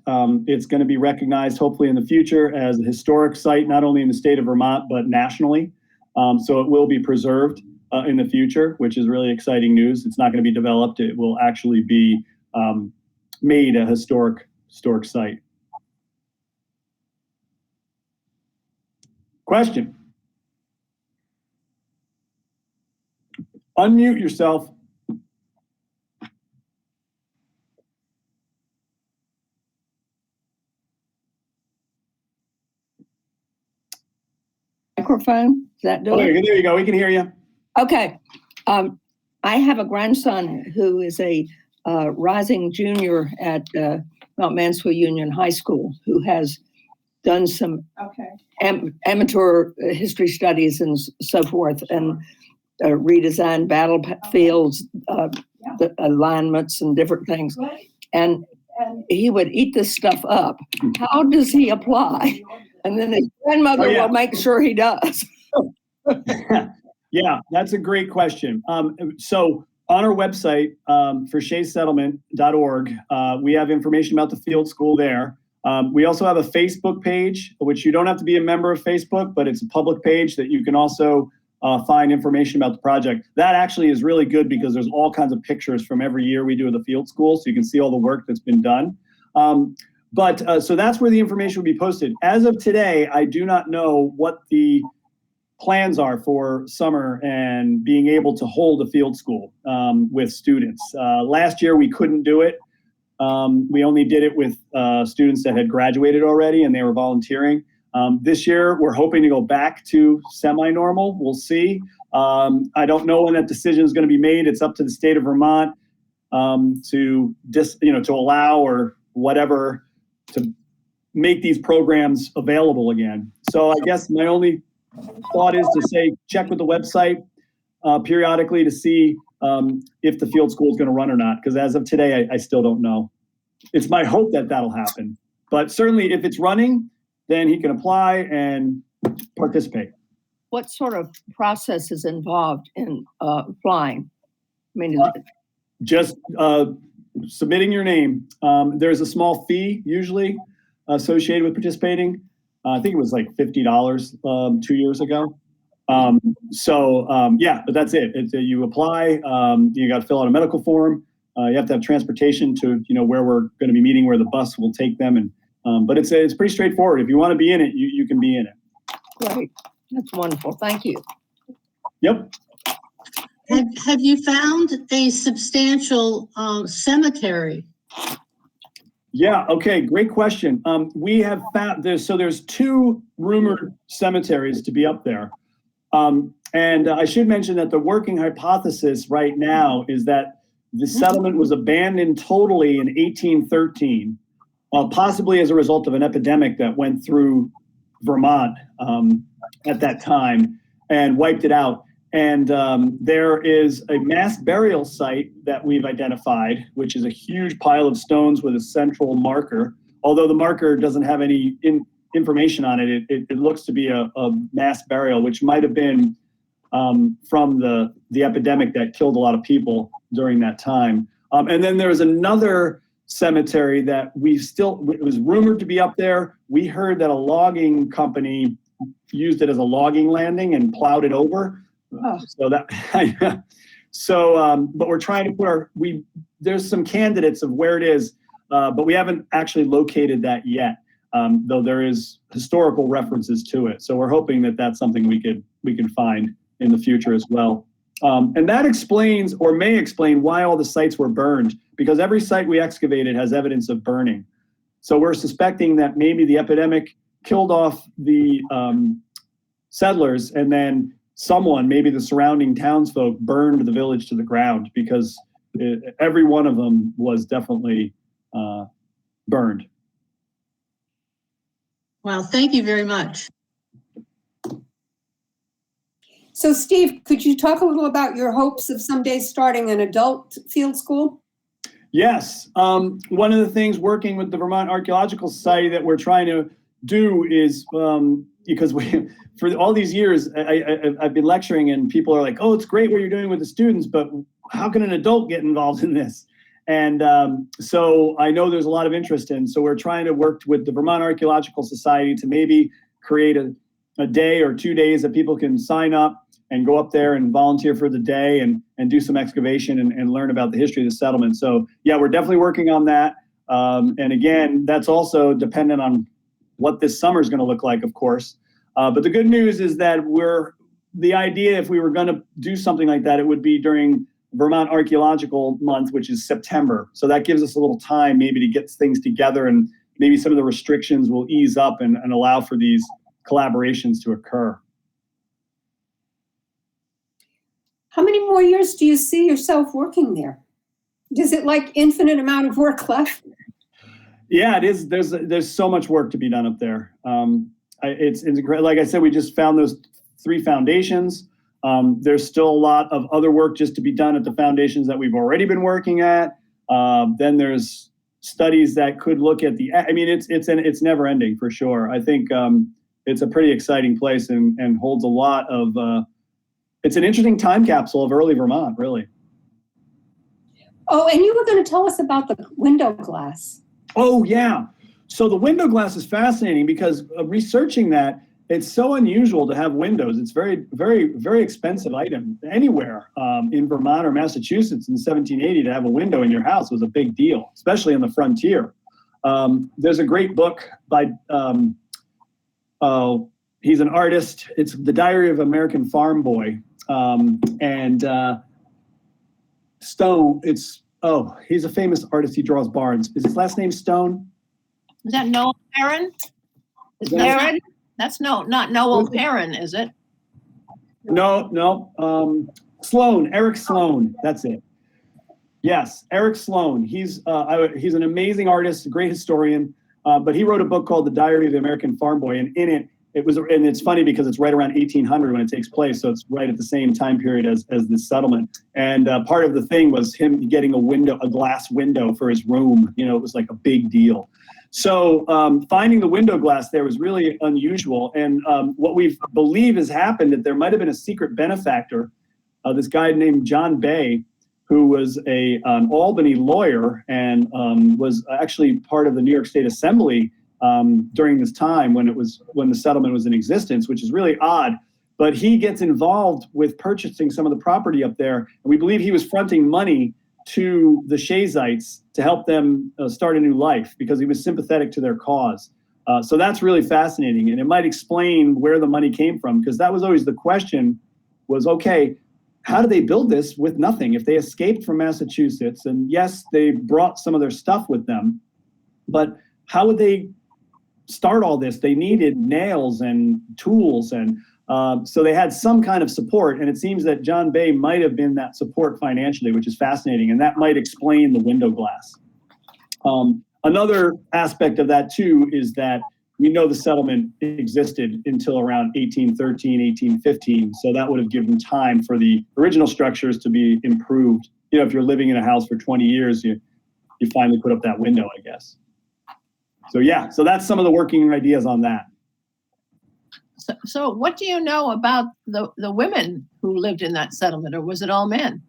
it's going to be recognized, hopefully in the future, as a historic site, not only in the state of Vermont, but nationally. So it will be preserved in the future, which is really exciting news. It's not going to be developed. It will actually be made a historic site. Question. Unmute yourself. Microphone? Is that doing? Okay, there you go. We can hear you. Okay. I have a grandson who is a rising junior at Mount Mansfield Union High School, who has done some amateur history studies and so forth, and redesigned battlefields, the alignments and different things. And he would eat this stuff up. How does he apply? And then his grandmother will make sure he does. Yeah, that's a great question. So on our website, for shaysettlement.org, we have information about the field school there. We also have a Facebook page, which you don't have to be a member of Facebook, but it's a public page that you can also find information about the project. That actually is really good, because there's all kinds of pictures from every year we do at the field school, so you can see all the work that's been done. So that's where the information will be posted. As of today, I do not know what the plans are for summer and being able to hold a field school with students. Last year we couldn't do it. We only did it with students that had graduated already and they were volunteering. This year we're hoping to go back to semi-normal. We'll see. I don't know when that decision is going to be made. It's up to the state of Vermont to allow or whatever to make these programs available again. So I guess my only thought is to say, check with the website periodically to see if the field school is going to run or not, because as of today, I still don't know. It's my hope that that'll happen. But certainly if it's running, then he can apply and participate. What sort of process is involved in applying? I mean, Just submitting your name. There's a small fee usually associated with participating. I think it was like $50 2 years ago. But that's it. You apply, you got to fill out a medical form. You have to have transportation to, where we're going to be meeting, where the bus will take them. And but it's pretty straightforward. If you want to be in it, you can be in it. great. That's wonderful. Thank you. Yep. Have you found a substantial cemetery? Yeah. Okay. Great question. We have found there's 2 rumored cemeteries to be up there. And I should mention that the working hypothesis right now is that the settlement was abandoned totally in 1813, possibly as a result of an epidemic that went through Vermont at that time and wiped it out. And there is a mass burial site that we've identified, which is a huge pile of stones with a central marker although the marker doesn't have any information on it, it looks to be a mass burial, which might have been from the epidemic that killed a lot of people during that time. And then there was another cemetery that it was rumored to be up there. We heard that a logging company used it as a logging landing and plowed it over. Oh. But we're trying to put there's some candidates of where it is, but we haven't actually located that yet, though there is historical references to it. So we're hoping that that's something we can find in the future as well. And that explains, or may explain, why all the sites were burned, because every site we excavated has evidence of burning. So we're suspecting that maybe the epidemic killed off the settlers, and then someone, maybe the surrounding townsfolk, burned the village to the ground, because every one of them was definitely burned. Well, thank you very much. So Steve, could you talk a little about your hopes of someday starting an adult field school? Yes. One of the things working with the Vermont Archaeological Society that we're trying to do is, because for all these years, I've been lecturing and people are like, oh, it's great what you're doing with the students, but how can an adult get involved in this? And so I know there's a lot of interest in, so we're trying to work with the Vermont Archaeological Society to maybe create a day or 2 days that people can sign up and go up there and volunteer for the day and do some excavation and learn about the history of the settlement. So yeah, we're definitely working on that. And again, that's also dependent on what this summer is going to look like, of course. But the good news is that the idea, if we were going to do something like that, it would be during Vermont Archaeological Month, which is September. So that gives us a little time maybe to get things together, and maybe some of the restrictions will ease up and allow for these collaborations to occur. How many more years do you see yourself working there? Is it like infinite amount of work left? Yeah, it is. There's so much work to be done up there. It's great. Like I said, we just found those 3 foundations. There's still a lot of other work just to be done at the foundations that we've already been working at. Then there's studies that could look at it's never ending for sure. I think it's a pretty exciting place and holds a lot of, it's an interesting time capsule of early Vermont, really. Oh, and you were going to tell us about the window glass. Oh, yeah. So the window glass is fascinating because researching that, it's so unusual to have windows. It's very, very, very expensive item anywhere in Vermont or Massachusetts in 1780 to have a window in your house was a big deal, especially on the frontier. There's a great book by, he's an artist. It's The Diary of American Farm Boy. Stone, he's a famous artist. He draws barns. Is his last name Stone? Is that Noel Perrin? That's not Noel Perrin, is it? No. Sloan, Eric Sloan. That's it. Yes, Eric Sloan. He's an amazing artist, a great historian. But he wrote a book called The Diary of the American Farm Boy, and in it, and it's funny because it's right around 1800 when it takes place, so it's right at the same time period as this settlement. And part of the thing was him getting a glass window for his room. It was like a big deal. So finding the window glass there was really unusual. And what we believe has happened, that there might have been a secret benefactor, this guy named John Bay, who was an Albany lawyer and was actually part of the New York State Assembly during this time when the settlement was in existence, which is really odd. But he gets involved with purchasing some of the property up there, and we believe he was fronting money to the Shayites to help them start a new life because he was sympathetic to their cause. So that's really fascinating, and it might explain where the money came from, because that was always the question: was okay, how did they build this with nothing? If they escaped from Massachusetts, and yes, they brought some of their stuff with them, but how would they start all this? They needed nails and tools, and so they had some kind of support, and it seems that John Bay might have been that support financially, which is fascinating, and that might explain the window glass. Another aspect of that too is that we know the settlement existed until around 1813, 1815, so that would have given time for the original structures to be improved. If you're living in a house for 20 years, you finally put up that window, I guess. yeah, so that's some of the working ideas on that. So what do you know about the women who lived in that settlement, or was it all men?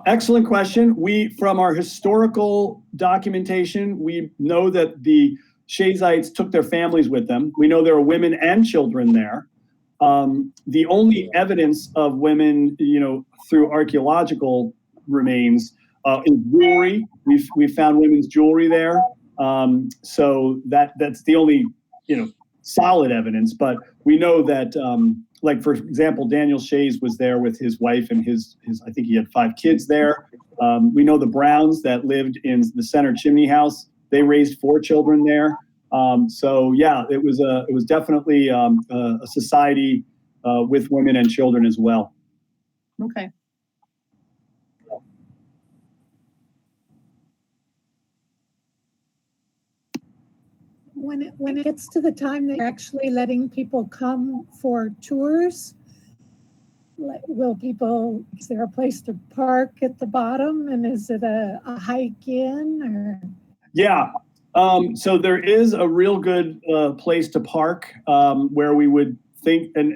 Excellent question. From our historical documentation, we know that the Shayites took their families with them. We know there are women and children there. The only evidence of women, through archaeological remains, is jewelry. We found women's jewelry there. So that's the only, solid evidence. But we know that, like, for example, Daniel Shays was there with his wife and his I think he had 5 kids there. We know the Browns that lived in the center chimney house. They raised 4 children there. So yeah, it was definitely a society with women and children as well. Okay. When it gets to the time that you're actually letting people come for tours, is there a place to park at the bottom, and is it a hike in, or? Yeah, so there is a real good place to park where we would think, and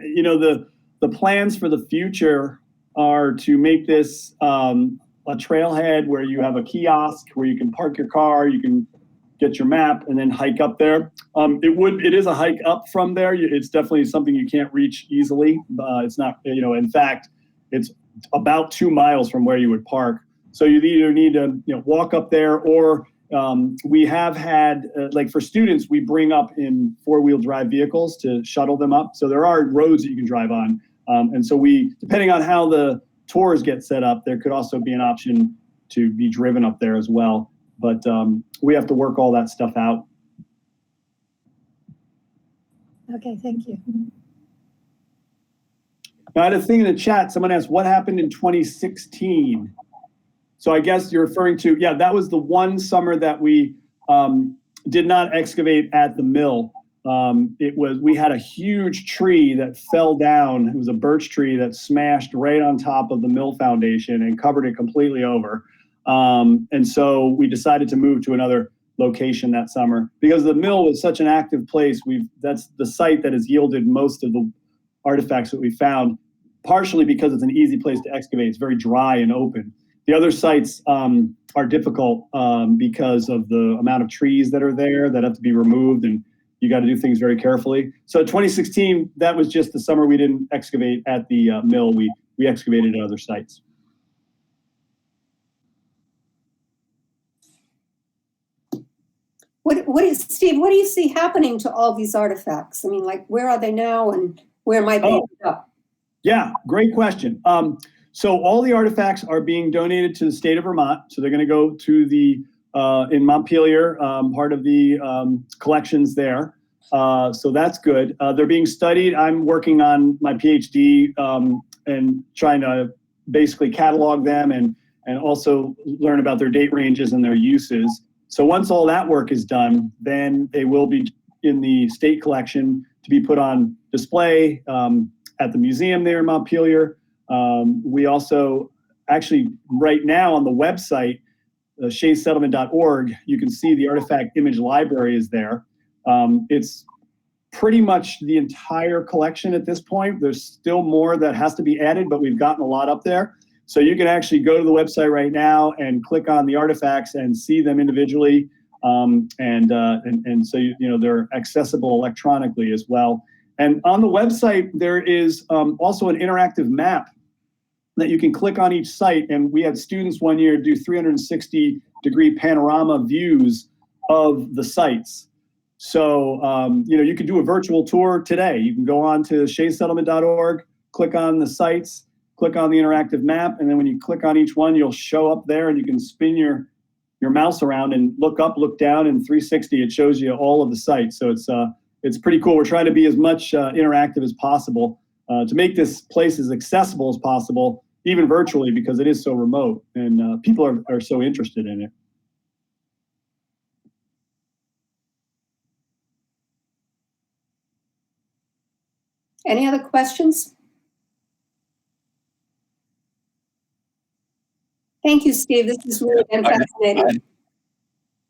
the plans for the future are to make this a trailhead where you have a kiosk where you can park your car, you can get your map, and then hike up there. It is a hike up from there. It's definitely something you can't reach easily. It's not, in fact, it's about 2 miles from where you would park. So you either need to, walk up there, or we have had, like for students, we bring up in 4-wheel drive vehicles to shuttle them up. So there are roads that you can drive on. And so depending on how the tours get set up, there could also be an option to be driven up there as well. But we have to work all that stuff out. Okay, thank you. I had a thing in the chat. Someone asked, what happened in 2016? So I guess you're referring to, yeah, that was the one summer that we did not excavate at the mill. We had a huge tree that fell down. It was a birch tree that smashed right on top of the mill foundation and covered it completely over. And so we decided to move to another location that summer because the mill was such an active place. That's the site that has yielded most of the artifacts that we found, partially because it's an easy place to excavate. It's very dry and open. The other sites are difficult because of the amount of trees that are there that have to be removed, and you got to do things very carefully. So 2016, that was just the summer we didn't excavate at the mill. We excavated at other sites. Steve, what do you see happening to all these artifacts? I mean, like, where are they now and where might they end up? Yeah, great question. So all the artifacts are being donated to the state of Vermont. So they're going to go to the, in Montpelier, part of the collections there. So that's good. They're being studied. I'm working on my PhD and trying to basically catalog them and also learn about their date ranges and their uses. So once all that work is done, then they will be in the state collection to be put on display at the museum there in Montpelier. We also, actually right now on the website, shaysettlement.org, you can see the artifact image library is there. It's pretty much the entire collection at this point. There's still more that has to be added, but we've gotten a lot up there. So you can actually go to the website right now and click on the artifacts and see them individually. And so, they're accessible electronically as well. And on the website, there is also an interactive map that you can click on each site. And we had students one year do 360-degree panorama views of the sites. So, you can do a virtual tour today. You can go on to shaysettlement.org, click on the sites, click on the interactive map, and then when you click on each one, you'll show up there and you can spin your mouse around and look up, look down, and 360, it shows you all of the sites. So it's pretty cool. We're trying to be as much interactive as possible to make this place as accessible as possible, even virtually, because it is so remote and people are so interested in it. Any other questions? Thank you, Steve. This is really been fascinating.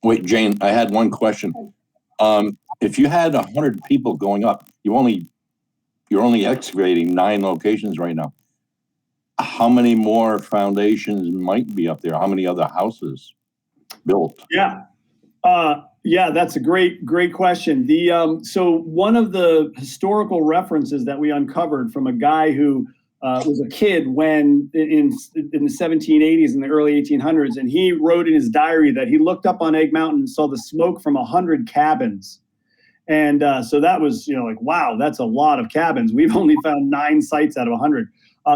Wait, Jane, I had one question. If you had 100 people going up, you're only excavating 9 locations right now. How many more foundations might be up there? How many other houses built? Yeah. Yeah, that's a great question. So one of the historical references that we uncovered from a guy who was a kid when in the 1780s and the early 1800s, and he wrote in his diary that he looked up on Egg Mountain and saw the smoke from 100 cabins. And so that was, like, wow, that's a lot of cabins. We've only found 9 sites out of 100.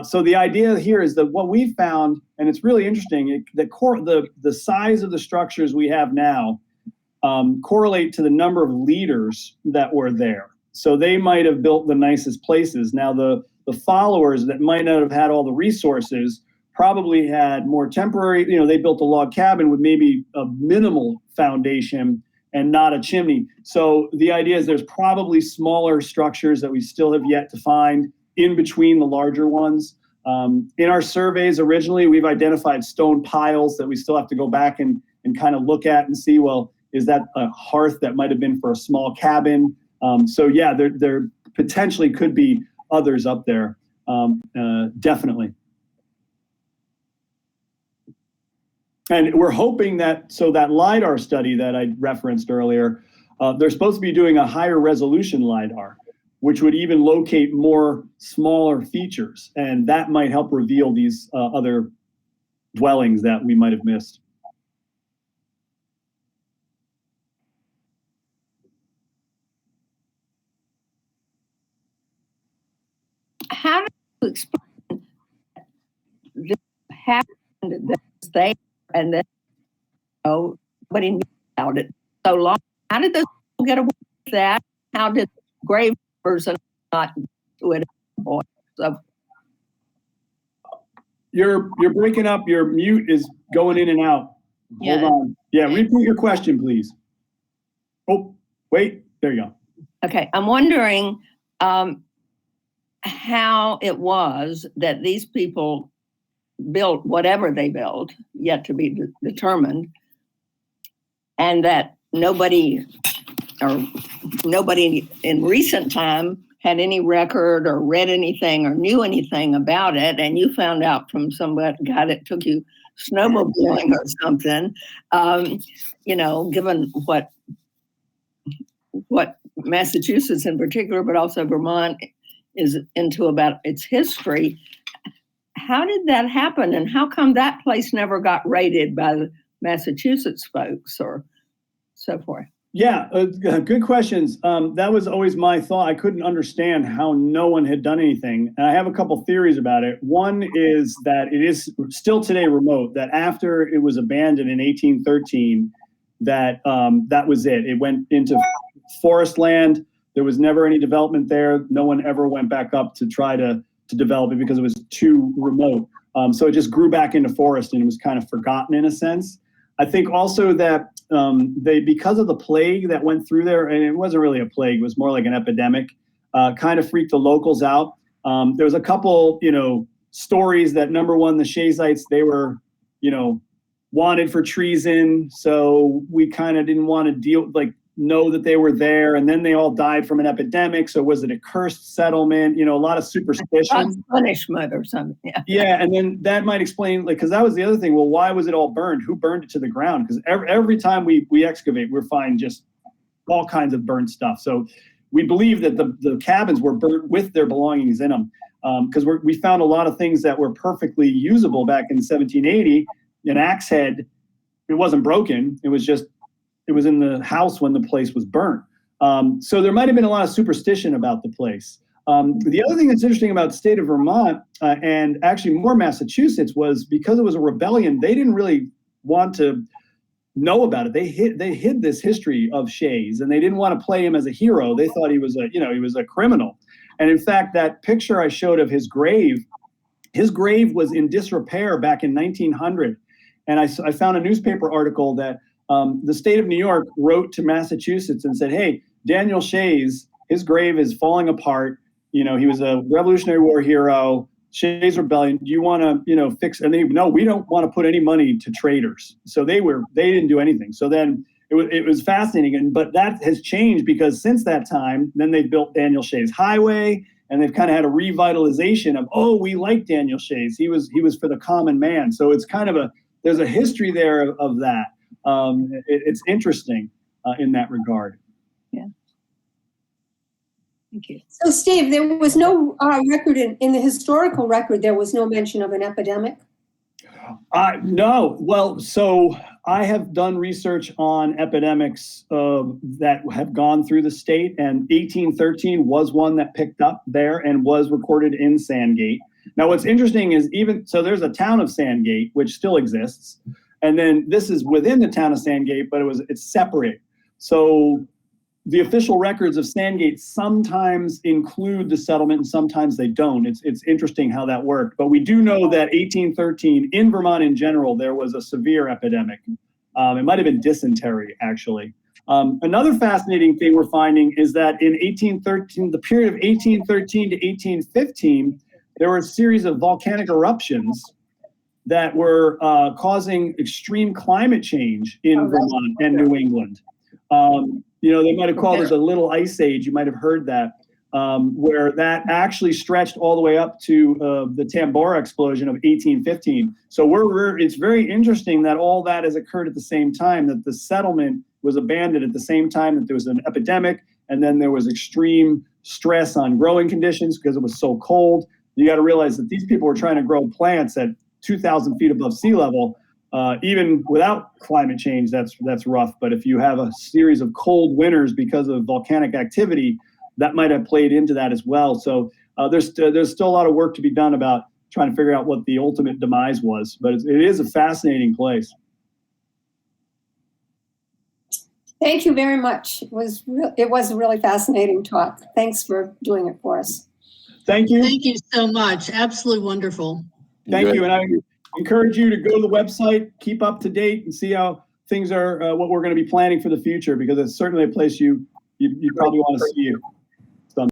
So the idea here is that what we found, and it's really interesting, the size of the structures we have now correlate to the number of leaders that were there. So they might have built the nicest places. Now the followers that might not have had all the resources probably had more temporary, they built a log cabin with maybe a minimal foundation and not a chimney. So the idea is there's probably smaller structures that we still have yet to find in between the larger ones. In our surveys originally, we've identified stone piles that we still have to go back and kind of look at and see, well, is that a hearth that might have been for a small cabin? So yeah, there potentially could be others up there, definitely. And we're hoping that LiDAR study that I referenced earlier, they're supposed to be doing a higher resolution LiDAR, which would even locate more smaller features. And that might help reveal these other dwellings that we might have missed. How do you explain this happened that they and then nobody knew about it so long? How did those people get away with that? How did grave person not do it? So You're breaking up. Your mute is going in and out. Yeah. Hold on. Yeah, repeat your question, please. Oh, wait. There you go. okay, I'm wondering how it was that these people built whatever they built, yet to be determined, and that nobody in recent time had any record or read anything or knew anything about it, and you found out from some guy that took you snowmobiling or something, given what Massachusetts in particular, but also Vermont is into about its history. How did that happen, and how come that place never got raided by the Massachusetts folks or so forth? Yeah, good questions. That was always my thought. I couldn't understand how no one had done anything. And I have a couple theories about it. One is that it is still today remote, that after it was abandoned in 1813, that was it. It went into forest land. There was never any development there. No one ever went back up to try to develop it because it was too remote. So it just grew back into forest and it was kind of forgotten in a sense. I think also that because of the plague that went through there, and it wasn't really a plague, it was more like an epidemic, kind of freaked the locals out. There was a couple, stories that, number one, the Shayites, they were, wanted for treason. So we kind of didn't want to know that they were there. And then they all died from an epidemic. So was it a cursed settlement? A lot of superstition. Punishment or something. Yeah. Yeah. And then that might explain, because that was the other thing. Well, why was it all burned? Who burned it to the ground? Because every time we excavate, we're finding just all kinds of burnt stuff. So we believe that the cabins were burnt with their belongings in them. Because we found a lot of things that were perfectly usable back in 1780. An axe head, it wasn't broken. It was in the house when the place was burnt. So there might have been a lot of superstition about the place. The other thing that's interesting about the state of Vermont and actually more Massachusetts was because it was a rebellion, they didn't really want to know about it. They hid this history of Shays, and they didn't want to play him as a hero. They thought he was a criminal. And in fact, that picture I showed of his grave was in disrepair back in 1900. And I found a newspaper article that the state of New York wrote to Massachusetts and said, hey, Daniel Shays, his grave is falling apart. He was a Revolutionary War hero, Shays Rebellion. Do you want to, fix? And no, we don't want to put any money to traitors. So they didn't do anything. So then it was fascinating. But that has changed because since that time, then they built Daniel Shay's Highway, and they've kind of had a revitalization of, oh, we like Daniel Shay's. He was for the common man. So it's kind of there's a history there of that. It's interesting in that regard. Yeah. Thank you. So Steve, there was no record in the historical record, there was no mention of an epidemic? No. Well, so I have done research on epidemics that have gone through the state, and 1813 was one that picked up there and was recorded in Sandgate. Now, what's interesting is so there's a town of Sandgate, which still exists. And then this is within the town of Sandgate, but it's separate. So the official records of Sandgate sometimes include the settlement and sometimes they don't. It's interesting how that worked. But we do know that 1813 in Vermont in general, there was a severe epidemic. It might have been dysentery, actually. Another fascinating thing we're finding is that in 1813, the period of 1813 to 1815, there were a series of volcanic eruptions that were causing extreme climate change in Vermont and New England. They might have called it the Little Ice Age. You might have heard that, where that actually stretched all the way up to the Tambora explosion of 1815. So it's very interesting that all that has occurred at the same time, that the settlement was abandoned at the same time that there was an epidemic, and then there was extreme stress on growing conditions because it was so cold. You got to realize that these people were trying to grow plants at 2,000 feet above sea level. Even without climate change, that's rough. But if you have a series of cold winters because of volcanic activity, that might have played into that as well. So there's still a lot of work to be done about trying to figure out what the ultimate demise was. But it is a fascinating place. Thank you very much. It was a really fascinating talk. Thanks for doing it for us. Thank you. Thank you so much. Absolutely wonderful. Thank you. And I encourage you to go to the website, keep up to date, and see how things are, what we're going to be planning for the future, because it's certainly a place you probably want to see it.